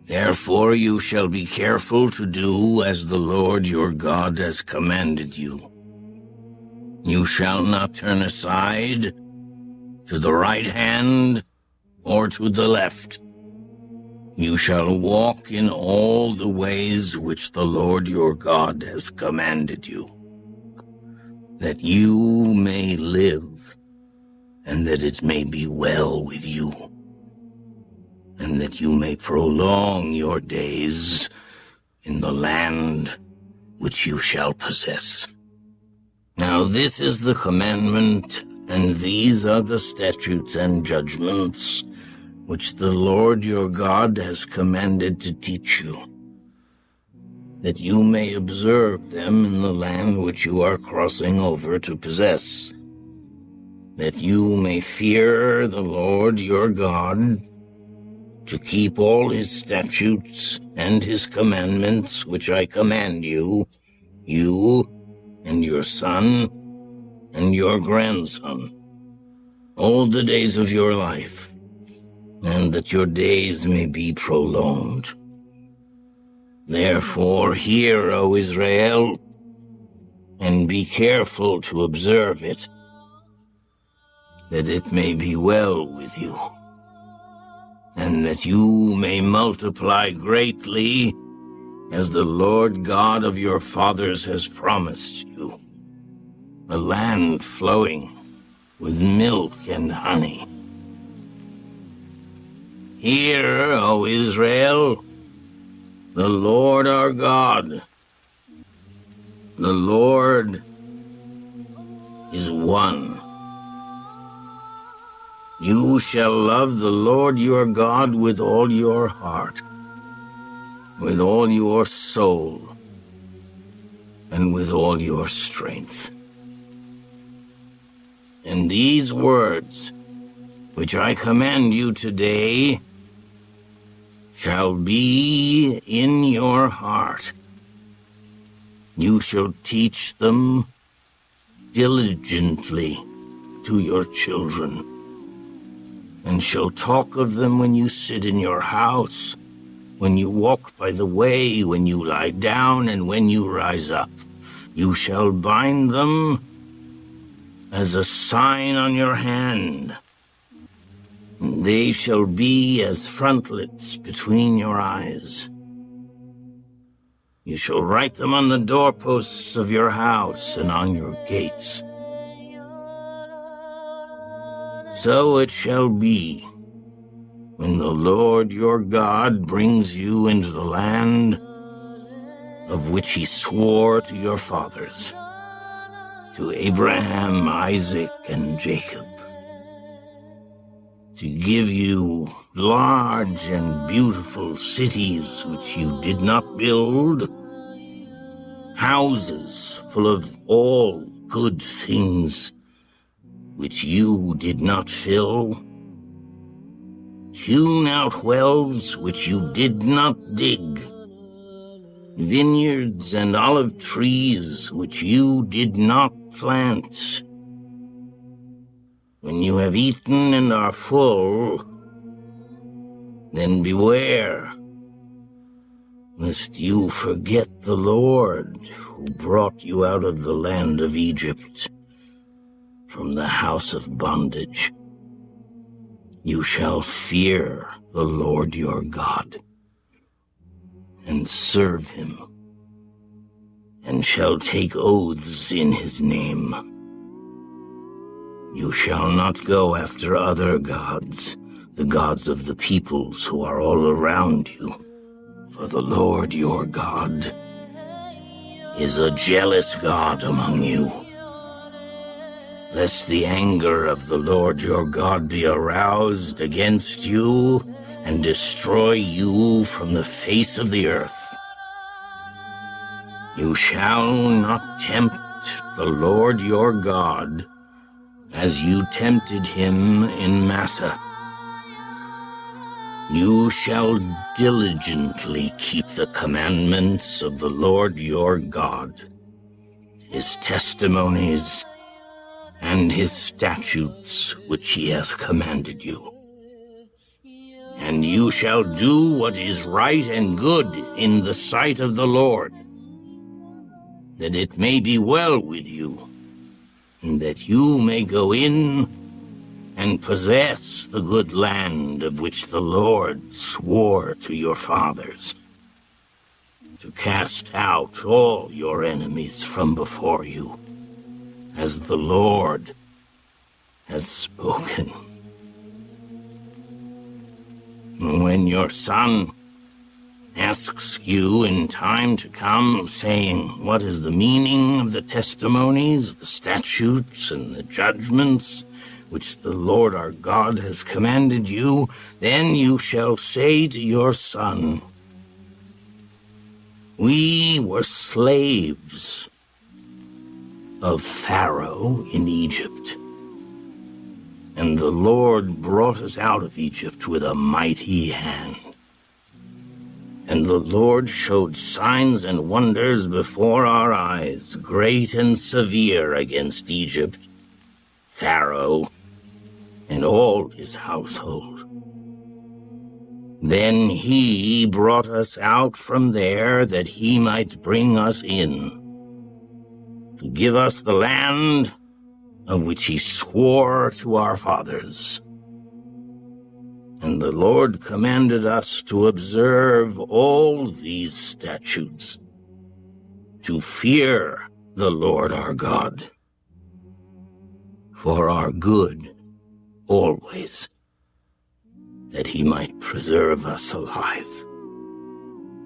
Speaker 2: Therefore you shall be careful to do as the Lord your God has commanded you. You shall not turn aside to the right hand or to the left. You shall walk in all the ways which the Lord your God has commanded you, that you may live, and that it may be well with you, and that you may prolong your days in the land which you shall possess. Now this is the commandment, and these are the statutes and judgments which the Lord your God has commanded to teach you, that you may observe them in the land which you are crossing over to possess, that you may fear the Lord your God, to keep all his statutes and his commandments which I command you, you and your son and your grandson, all the days of your life, and that your days may be prolonged. Therefore hear, O Israel, and be careful to observe it, that it may be well with you, and that you may multiply greatly, as the Lord God of your fathers has promised you, a land flowing with milk and honey. Hear, O Israel, the Lord our God, the Lord is one. You shall love the Lord your God with all your heart, with all your soul, and with all your strength. And these words, which I command you today, shall be in your heart. You shall teach them diligently to your children, and shall talk of them when you sit in your house, when you walk by the way, when you lie down, and when you rise up. You shall bind them as a sign on your hand. They shall be as frontlets between your eyes. You shall write them on the doorposts of your house and on your gates. So it shall be, when the Lord your God brings you into the land of which he swore to your fathers, to Abraham, Isaac, and Jacob, to give you large and beautiful cities which you did not build, houses full of all good things which you did not fill, hewn out wells which you did not dig, vineyards and olive trees which you did not plant. When you have eaten and are full, then beware, lest you forget the Lord who brought you out of the land of Egypt, from the house of bondage. You shall fear the Lord your God, and serve him, and shall take oaths in his name. You shall not go after other gods, the gods of the peoples who are all around you, for the Lord your God is a jealous God among you. Lest the anger of the Lord your God be aroused against you and destroy you from the face of the earth. You shall not tempt the Lord your God as you tempted him in Massa. You shall diligently keep the commandments of the Lord your God, his testimonies, and his statutes which he has commanded you. And you shall do what is right and good in the sight of the Lord, that it may be well with you, and that you may go in and possess the good land of which the Lord swore to your fathers, to cast out all your enemies from before you, as the Lord has spoken. When your son asks you in time to come, saying, "What is the meaning of the testimonies, the statutes, and the judgments which the Lord our God has commanded you?" then you shall say to your son, "We were slaves of Pharaoh in Egypt, and the Lord brought us out of Egypt with a mighty hand. And the Lord showed signs and wonders before our eyes, great and severe, against Egypt, Pharaoh, and all his household. Then he brought us out from there that he might bring us in, to give us the land of which he swore to our fathers. And the Lord commanded us to observe all these statutes, to fear the Lord our God, for our good always, that he might preserve us alive,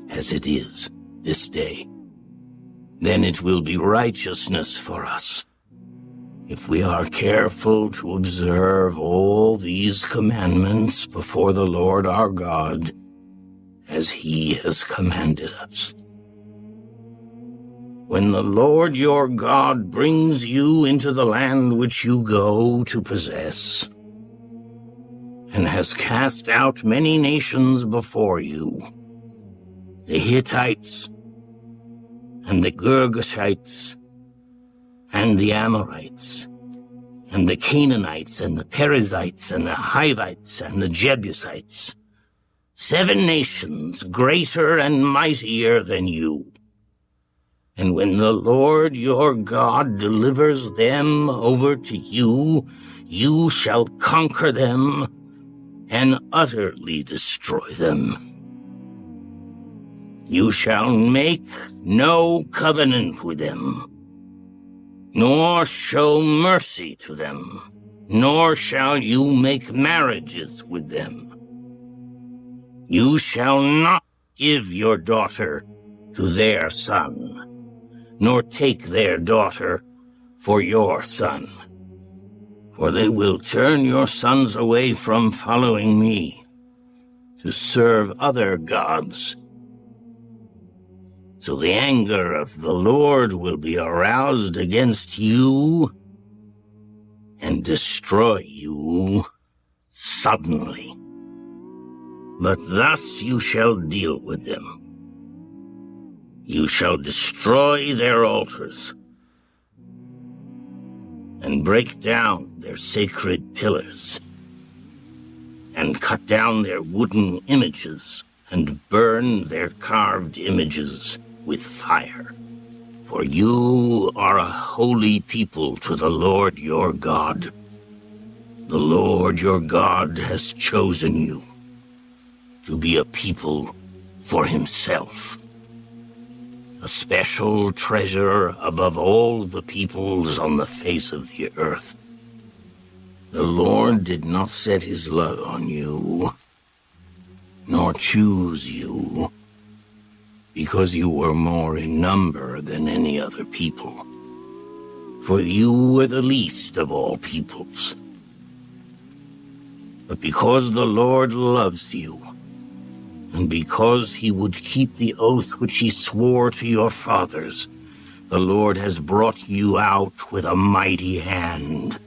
Speaker 2: as it is this day. Then it will be righteousness for us, if we are careful to observe all these commandments before the Lord our God, as he has commanded us. When the Lord your God brings you into the land which you go to possess, and has cast out many nations before you, the Hittites, and the Girgashites, and the Amorites, and the Canaanites, and the Perizzites, and the Hivites, and the Jebusites, 7 nations greater and mightier than you. And when the Lord your God delivers them over to you, you shall conquer them and utterly destroy them. You shall make no covenant with them, nor show mercy to them, nor shall you make marriages with them. You shall not give your daughter to their son, nor take their daughter for your son. For they will turn your sons away from following me to serve other gods. So the anger of the Lord will be aroused against you and destroy you suddenly. But thus you shall deal with them. You shall destroy their altars and break down their sacred pillars and cut down their wooden images and burn their carved images with fire. For you are a holy people to the Lord your God. The Lord your God has chosen you to be a people for himself, a special treasure above all the peoples on the face of the earth. The Lord did not set his love on you, nor choose you, because you were more in number than any other people. For you were the least of all peoples. But because the Lord loves you, and because he would keep the oath which he swore to your fathers, the Lord has brought you out with a mighty hand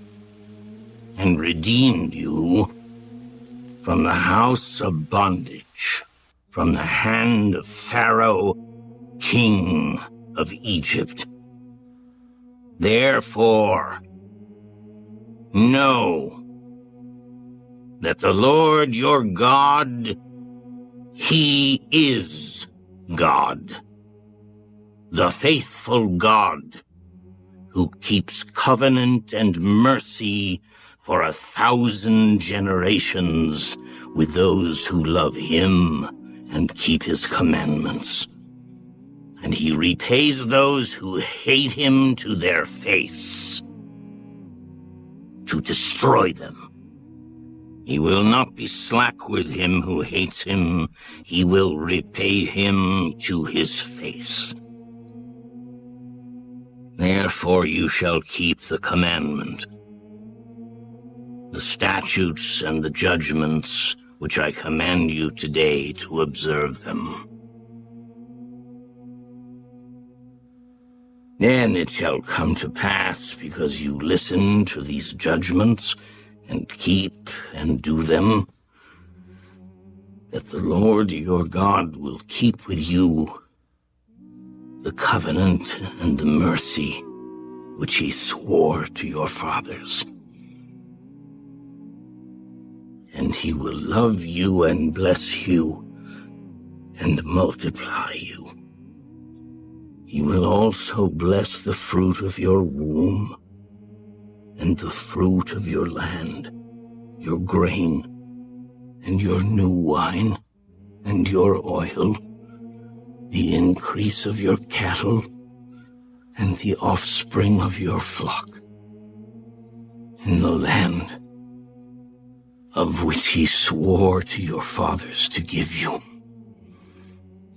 Speaker 2: and redeemed you from the house of bondage, from the hand of Pharaoh, king of Egypt. Therefore, know that the Lord your God, he is God, the faithful God, who keeps covenant and mercy for 1,000 generations with those who love him and keep his commandments. And he repays those who hate him to their face, to destroy them. He will not be slack with him who hates him. He will repay him to his face. Therefore you shall keep the commandment, the statutes and the judgments which I command you today to observe them. Then it shall come to pass, because you listen to these judgments and keep and do them, that the Lord your God will keep with you the covenant and the mercy which he swore to your fathers. And he will love you and bless you and multiply you. He will also bless the fruit of your womb and the fruit of your land, your grain and your new wine and your oil, the increase of your cattle and the offspring of your flock, in the land of which he swore to your fathers to give you.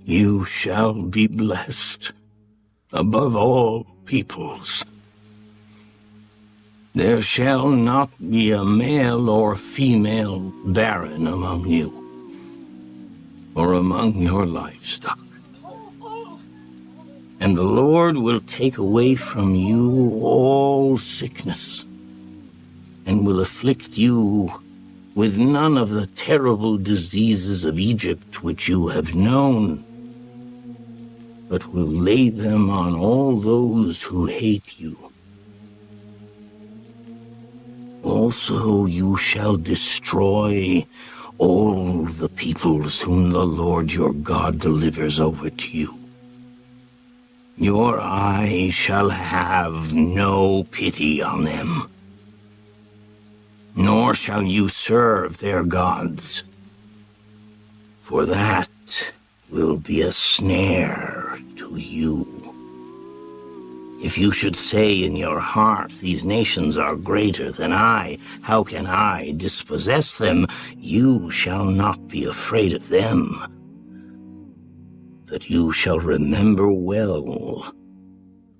Speaker 2: You shall be blessed above all peoples. There shall not be a male or female barren among you, or among your livestock. And the Lord will take away from you all sickness, and will afflict you with none of the terrible diseases of Egypt which you have known, but will lay them on all those who hate you. Also you shall destroy all the peoples whom the Lord your God delivers over to you. Your eye shall have no pity on them, nor shall you serve their gods, for that will be a snare to you. If you should say in your heart, these nations are greater than I, how can I dispossess them? You shall not be afraid of them, but you shall remember well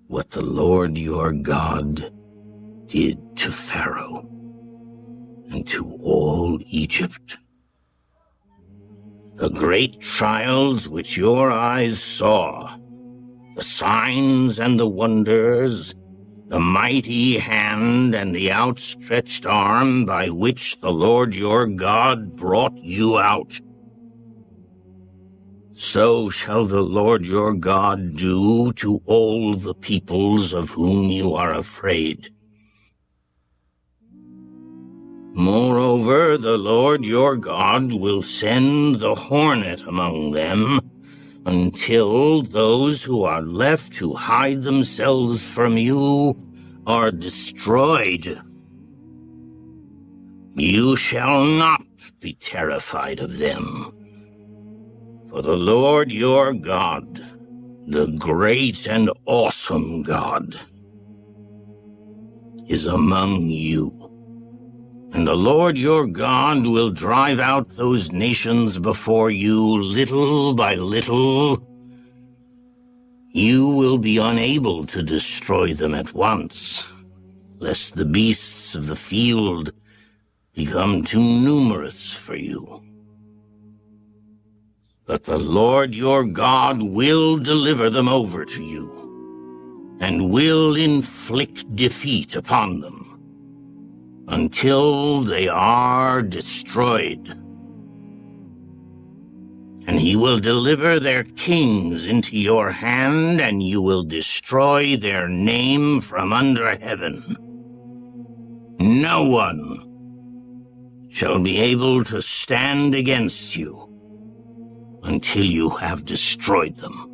Speaker 2: what the Lord your God did to Pharaoh and to all Egypt. The great trials which your eyes saw, the signs and the wonders, the mighty hand and the outstretched arm by which the Lord your God brought you out. So shall the Lord your God do to all the peoples of whom you are afraid. Moreover, the Lord your God will send the hornet among them, until those who are left to hide themselves from you are destroyed. You shall not be terrified of them, for the Lord your God, the great and awesome God, is among you. And the Lord your God will drive out those nations before you little by little. You will be unable to destroy them at once, lest the beasts of the field become too numerous for you. But the Lord your God will deliver them over to you, and will inflict defeat upon them, until they are destroyed. And he will deliver their kings into your hand, and you will destroy their name from under heaven. No one shall be able to stand against you until you have destroyed them.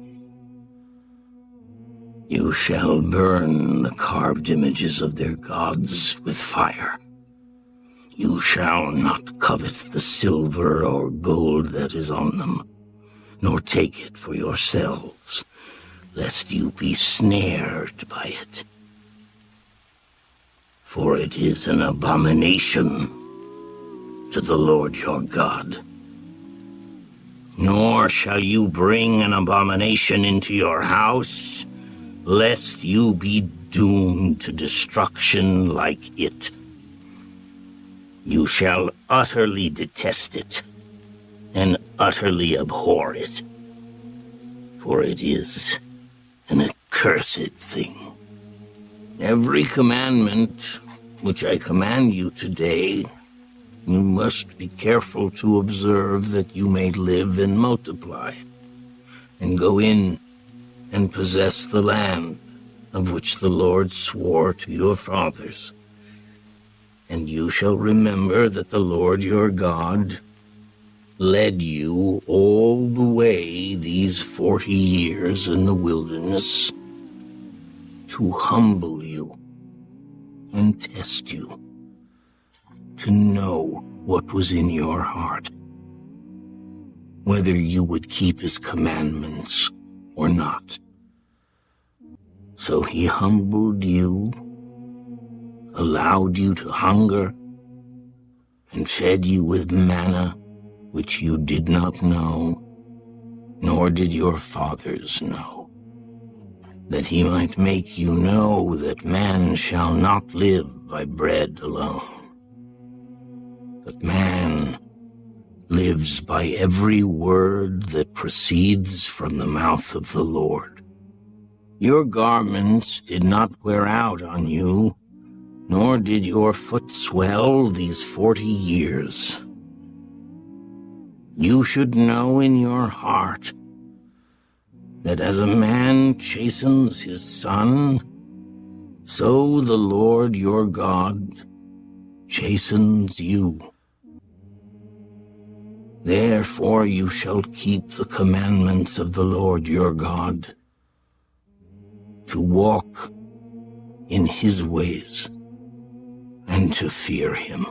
Speaker 2: You shall burn the carved images of their gods with fire. You shall not covet the silver or gold that is on them, nor take it for yourselves, lest you be snared by it. For it is an abomination to the Lord your God. Nor shall you bring an abomination into your house, lest you be doomed to destruction like it. You shall utterly detest it, and utterly abhor it, for it is an accursed thing. Every commandment which I command you today, you must be careful to observe, that you may live and multiply, and go in and possess the land of which the Lord swore to your fathers. And you shall remember that the Lord your God led you all the way these 40 years in the wilderness to humble you and test you, to know what was in your heart, whether you would keep his commandments or not. So he humbled you, allowed you to hunger, and fed you with manna which you did not know, nor did your fathers know, that he might make you know that man shall not live by bread alone, but man lives by every word that proceeds from the mouth of the Lord. Your garments did not wear out on you, nor did your foot swell these 40 years. You should know in your heart that as a man chastens his son, so the Lord your God chastens you. Therefore you shall keep the commandments of the Lord your God, to walk in his ways and to fear him.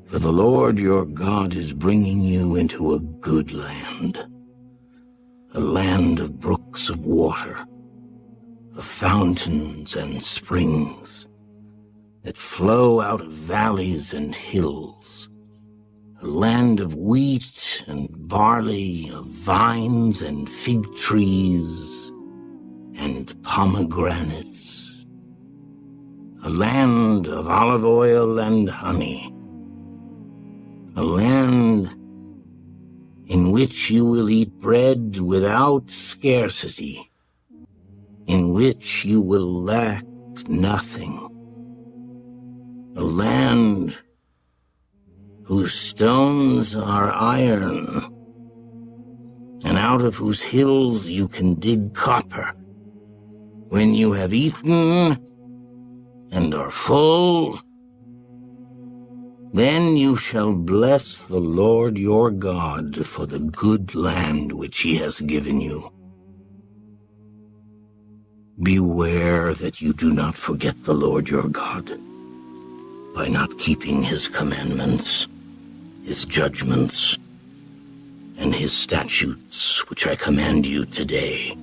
Speaker 2: For the Lord your God is bringing you into a good land, a land of brooks of water, of fountains and springs that flow out of valleys and hills, a land of wheat and barley, of vines and fig trees and pomegranates, a land of olive oil and honey, a land in which you will eat bread without scarcity, in which you will lack nothing, a land whose stones are iron, and out of whose hills you can dig copper. When you have eaten and are full, then you shall bless the Lord your God for the good land which he has given you. Beware that you do not forget the Lord your God by not keeping his commandments, his judgments, and his statutes which I command you today,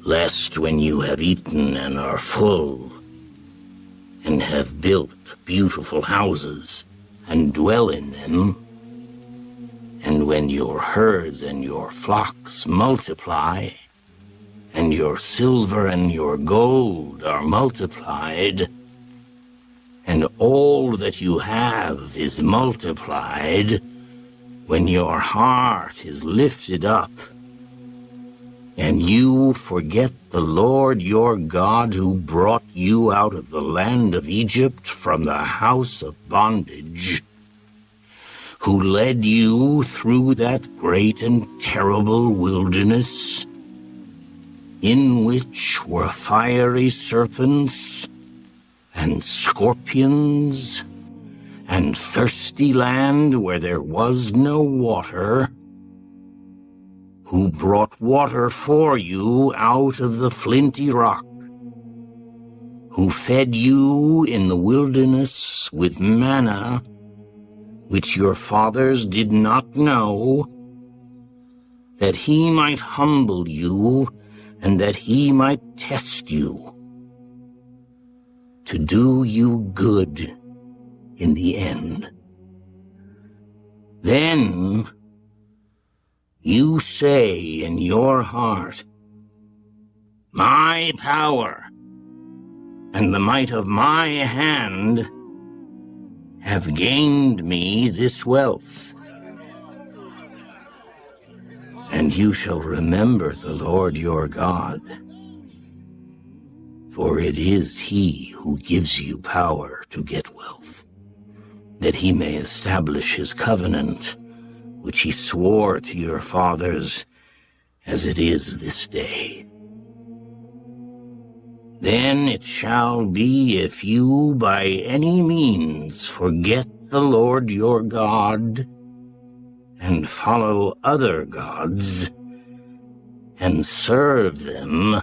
Speaker 2: lest when you have eaten and are full, and have built beautiful houses, and dwell in them, and when your herds and your flocks multiply, and your silver and your gold are multiplied, and all that you have is multiplied, when your heart is lifted up, and you forget the Lord your God who brought you out of the land of Egypt from the house of bondage, who led you through that great and terrible wilderness, in which were fiery serpents and scorpions, and thirsty land where there was no water, who brought water for you out of the flinty rock, who fed you in the wilderness with manna, which your fathers did not know, that he might humble you and that he might test you, to do you good in the end. Then you say in your heart, my power and the might of my hand have gained me this wealth. And you shall remember the Lord your God, for it is he who gives you power to get wealth, that he may establish his covenant, which he swore to your fathers, as it is this day. Then it shall be, if you by any means forget the Lord your God, and follow other gods, and serve them,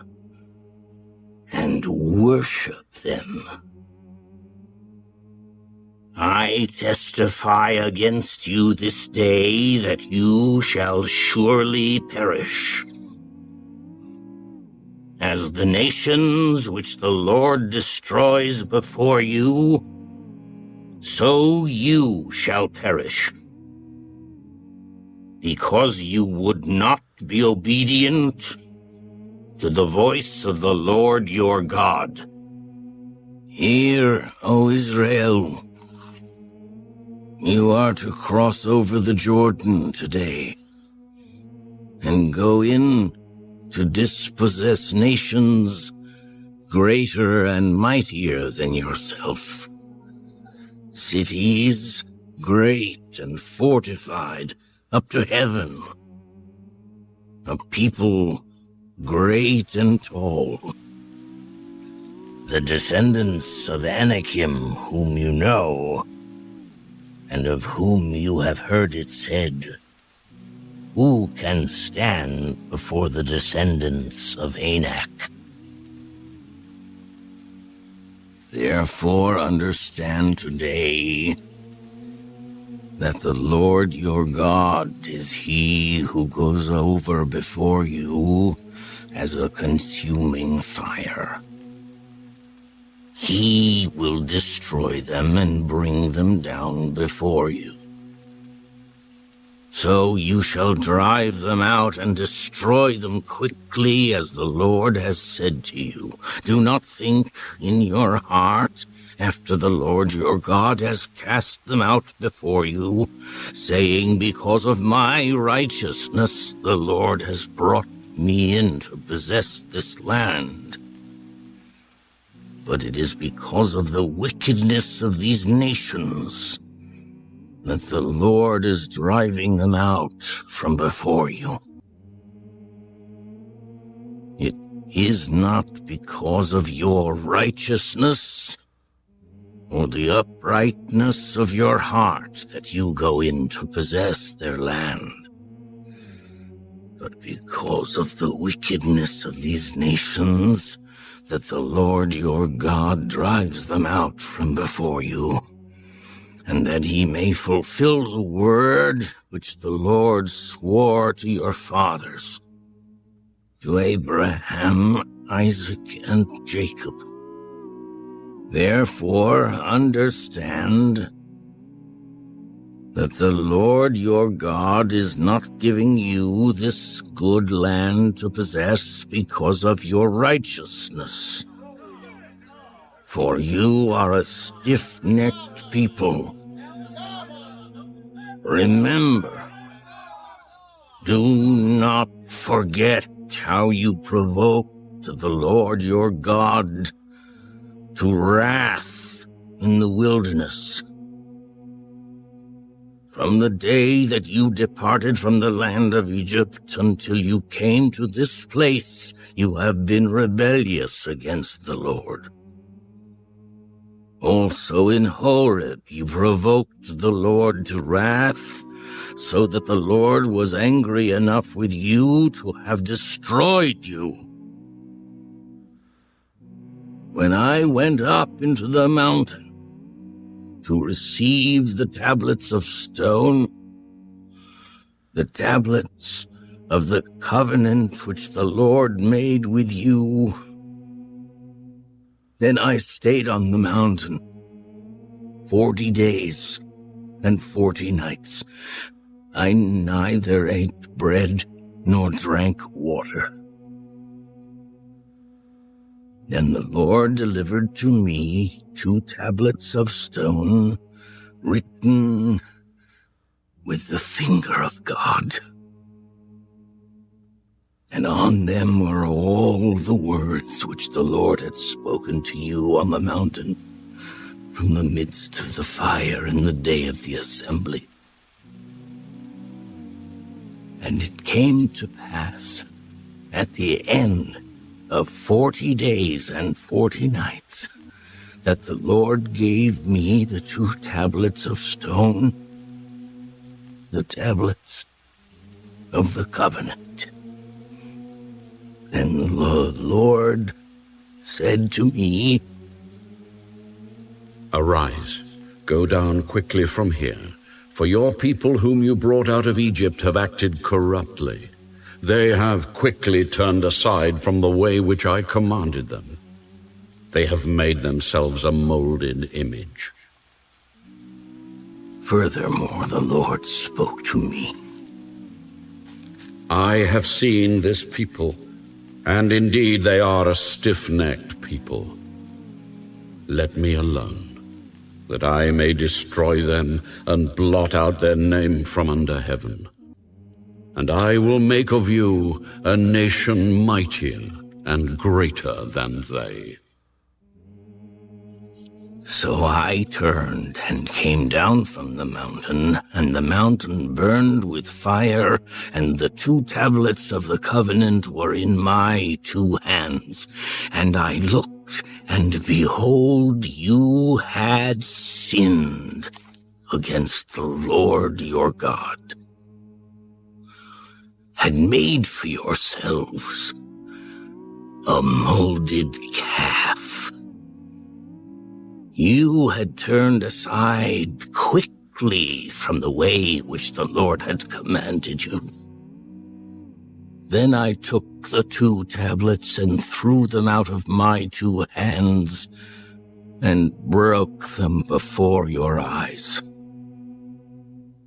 Speaker 2: and worship them, I testify against you this day that you shall surely perish. As the nations which the Lord destroys before you, so you shall perish, because you would not be obedient to the voice of the Lord your God. Hear, O Israel, you are to cross over the Jordan today and go in to dispossess nations greater and mightier than yourself. Cities great and fortified up to heaven. A people great and tall. The descendants of Anakim, whom you know, and of whom you have heard it said, who can stand before the descendants of Anak? Therefore understand today that the Lord your God is he who goes over before you as a consuming fire. He will destroy them and bring them down before you. So you shall drive them out and destroy them quickly, as the Lord has said to you. Do not think in your heart, after the Lord your God has cast them out before you, saying, because of my righteousness the Lord has brought me in to possess this land. But it is because of the wickedness of these nations that the Lord is driving them out from before you. It is not because of your righteousness or the uprightness of your heart that you go in to possess their land, but because of the wickedness of these nations that the Lord your God drives them out from before you, and that he may fulfill the word which the Lord swore to your fathers, to Abraham, Isaac, and Jacob. Therefore understand that the Lord your God is not giving you this good land to possess because of your righteousness. For you are a stiff-necked people. Remember, do not forget how you provoked the Lord your God to wrath in the wilderness. From the day that you departed from the land of Egypt until you came to this place, you have been rebellious against the Lord. Also in Horeb you provoked the Lord to wrath, so that the Lord was angry enough with you to have destroyed you. When I went up into the mountain to receive the tablets of stone, the tablets of the covenant which the Lord made with you, then I stayed on the mountain 40 days and 40 nights. I neither ate bread nor drank water. Then the Lord delivered to me 2 tablets of stone written with the finger of God. And on them were all the words which the Lord had spoken to you on the mountain from the midst of the fire in the day of the assembly. And it came to pass at the end of 40 days and 40 nights that the Lord gave me the 2 tablets of stone, the tablets of the covenant. Then the Lord said to me,
Speaker 3: Arise, go down quickly from here, for your people whom you brought out of Egypt have acted corruptly. They have quickly turned aside from the way which I commanded them. They have made themselves a molded image.
Speaker 2: Furthermore, the Lord spoke to me.
Speaker 3: I have seen this people, and indeed they are a stiff-necked people. Let me alone, that I may destroy them and blot out their name from under heaven. And I will make of you a nation mightier and greater than they.
Speaker 2: So I turned and came down from the mountain, and the mountain burned with fire, and the 2 tablets of the covenant were in my 2 hands. And I looked, and behold, you had sinned against the Lord your God, had made for yourselves a molded calf. You had turned aside quickly from the way which the Lord had commanded you. Then I took the 2 tablets and threw them out of my 2 hands and broke them before your eyes.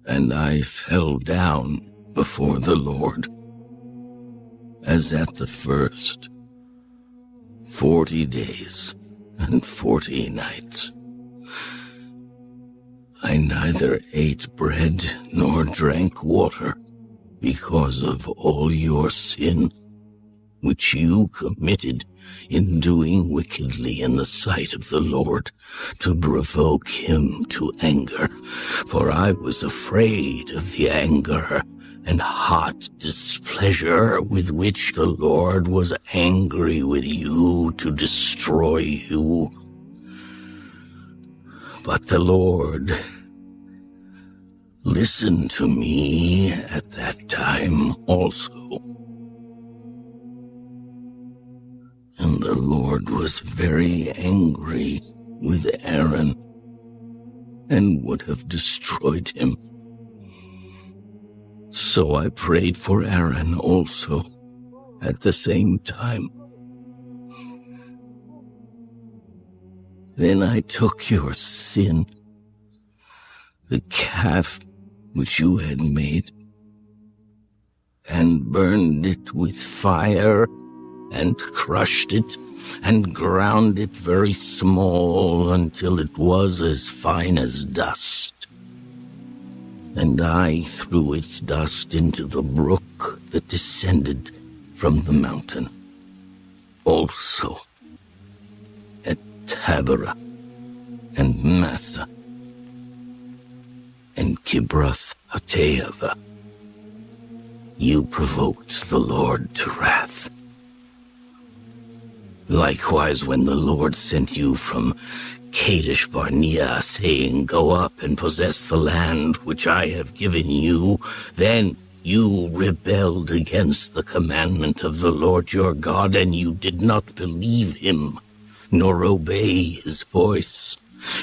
Speaker 2: And I fell down before the Lord, as at the first, 40 days and 40 nights. I neither ate bread nor drank water because of all your sin, which you committed in doing wickedly in the sight of the Lord, to provoke him to anger. For I was afraid of the anger and hot displeasure with which the Lord was angry with you to destroy you. But the Lord listened to me at that time also. And the Lord was very angry with Aaron and would have destroyed him. So I prayed for Aaron also at the same time. Then I took your sin, the calf which you had made, and burned it with fire, and crushed it, and ground it very small until it was as fine as dust. And I threw its dust into the brook that descended from the mountain. Also at Taberah and Massa and Kibroth Hattaavah, you provoked the Lord to wrath. Likewise, when the Lord sent you from Kadesh Barnea, saying, "Go up and possess the land which I have given you," then you rebelled against the commandment of the Lord your God, and you did not believe him, nor obey his voice.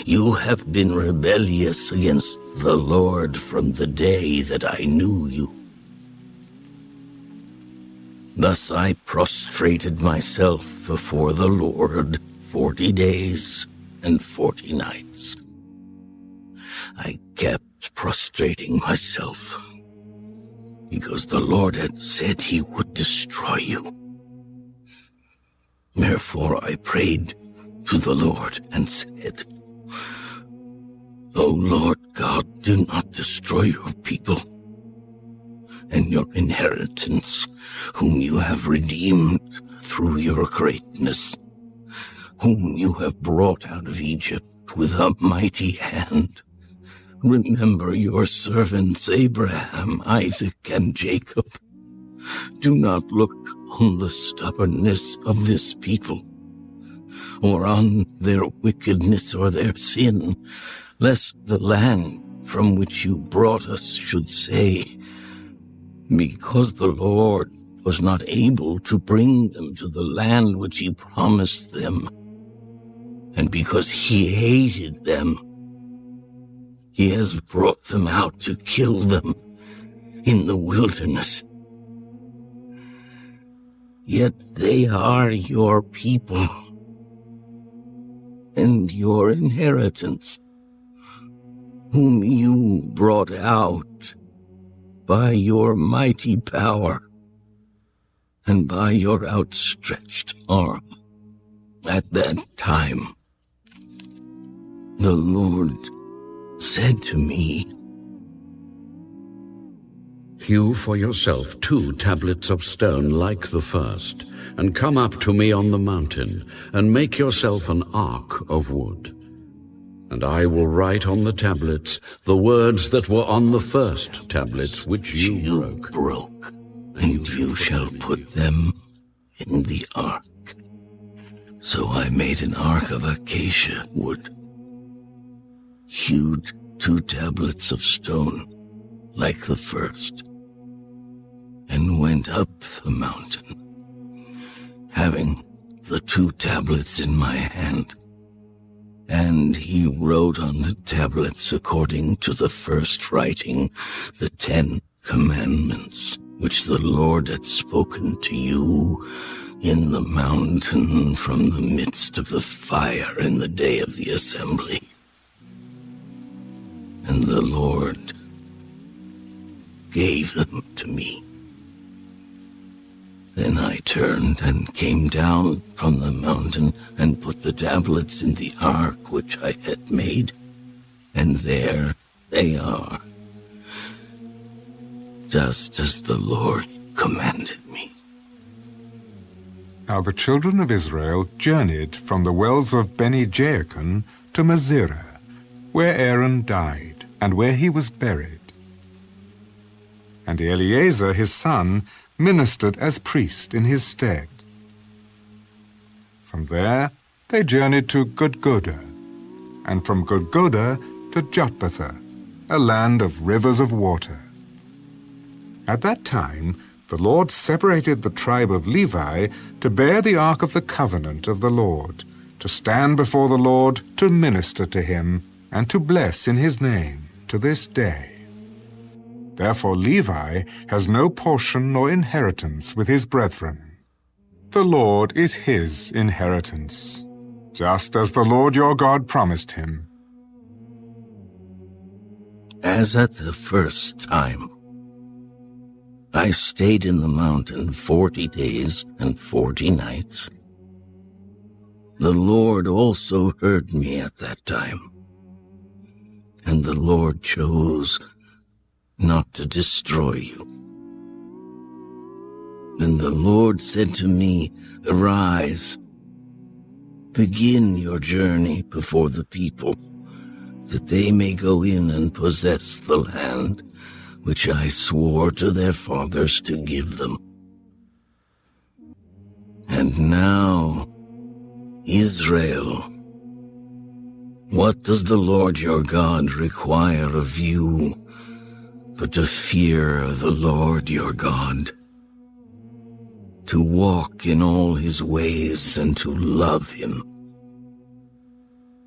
Speaker 2: You have been rebellious against the Lord from the day that I knew you. Thus I prostrated myself before the Lord 40 days and 40 nights. I kept prostrating myself, because the Lord had said he would destroy you. Therefore I prayed to the Lord and said, "O Lord God, do not destroy your people and your inheritance, whom you have redeemed through your greatness, whom you have brought out of Egypt with a mighty hand. Remember your servants Abraham, Isaac, and Jacob. Do not look on the stubbornness of this people, or on their wickedness or their sin, lest the land from which you brought us should say, 'Because the Lord was not able to bring them to the land which he promised them, and because he hated them, he has brought them out to kill them in the wilderness.' Yet they are your people and your inheritance, whom you brought out by your mighty power and by your outstretched arm." At that time, the Lord said to me,
Speaker 3: Hew for yourself 2 tablets of stone like the first, and come up to me on the mountain, and make yourself an ark of wood. And I will write on the tablets the words that were on the first tablets which you broke.
Speaker 2: And you shall put them in the ark. So I made an ark of acacia wood, hewed 2 tablets of stone like the first, and went up the mountain, having the 2 tablets in my hand. And he wrote on the tablets according to the first writing the 10 commandments, which the Lord had spoken to you in the mountain from the midst of the fire in the day of the assembly. And the Lord gave them to me. Then I turned and came down from the mountain and put the tablets in the ark which I had made, and there they are, just as the Lord commanded me.
Speaker 1: Now the children of Israel journeyed from the wells of Beni-Jaakon to Masirah, where Aaron died, and where he was buried. And Eleazar his son ministered as priest in his stead. From there they journeyed to Gudgodah, and from Gudgodah to Jotbatha, a land of rivers of water. At that time the Lord separated the tribe of Levi to bear the ark of the covenant of the Lord, to stand before the Lord, to minister to him, and to bless in his name to this day. Therefore Levi has no portion nor inheritance with his brethren. The Lord is his inheritance, just as the Lord your God promised him.
Speaker 2: As at the first time, I stayed in the mountain 40 days and 40 nights. The Lord also heard me at that time, and the Lord chose not to destroy you. Then the Lord said to me, Arise, begin your journey before the people, that they may go in and possess the land which I swore to their fathers to give them. And now, Israel, what does the Lord your God require of you but to fear the Lord your God, to walk in all his ways and to love him,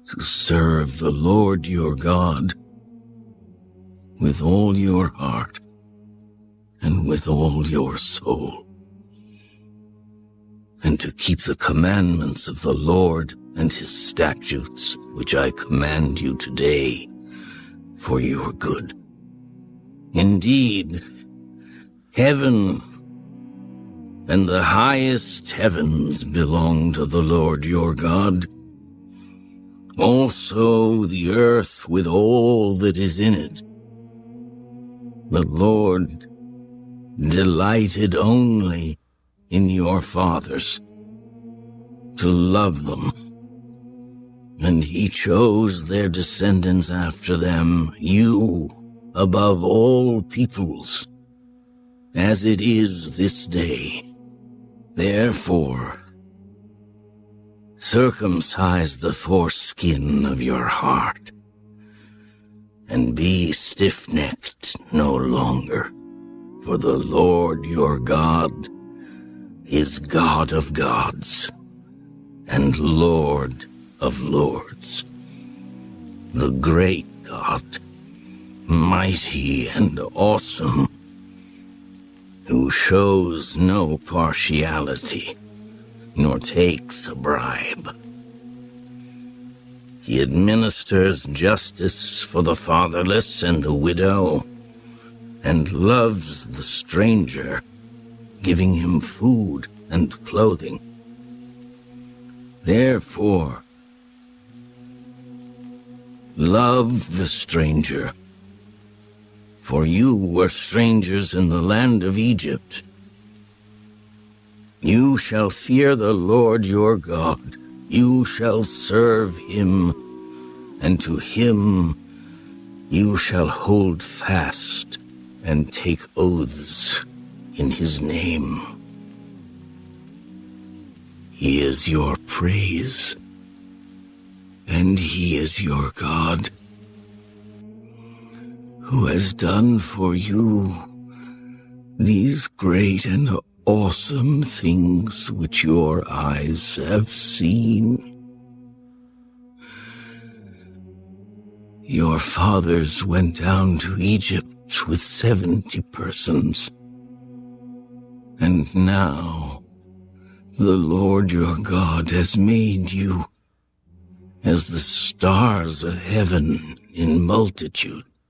Speaker 2: to serve the Lord your God with all your heart and with all your soul, and to keep the commandments of the Lord and his statutes, which I command you today for your good. Indeed, heaven and the highest heavens belong to the Lord your God. Also the earth with all that is in it. The Lord delighted only in your fathers, to love them, and he chose their descendants after them, you above all peoples, as it is this day. Therefore, circumcise the foreskin of your heart, and be stiff-necked no longer, for the Lord your God is God of gods and Lord of lords, the great God, mighty and awesome, who shows no partiality, nor takes a bribe. He administers justice for the fatherless and the widow, and loves the stranger, giving him food and clothing. Therefore, love the stranger, for you were strangers in the land of Egypt. You shall fear the Lord your God. You shall serve him, and to him you shall hold fast and take oaths in his name. He is your praise, and he is your God, who has done for you these great and awesome things which your eyes have seen. Your fathers went down to Egypt with 70 persons, and now the Lord your God has made you as the stars of heaven in multitude.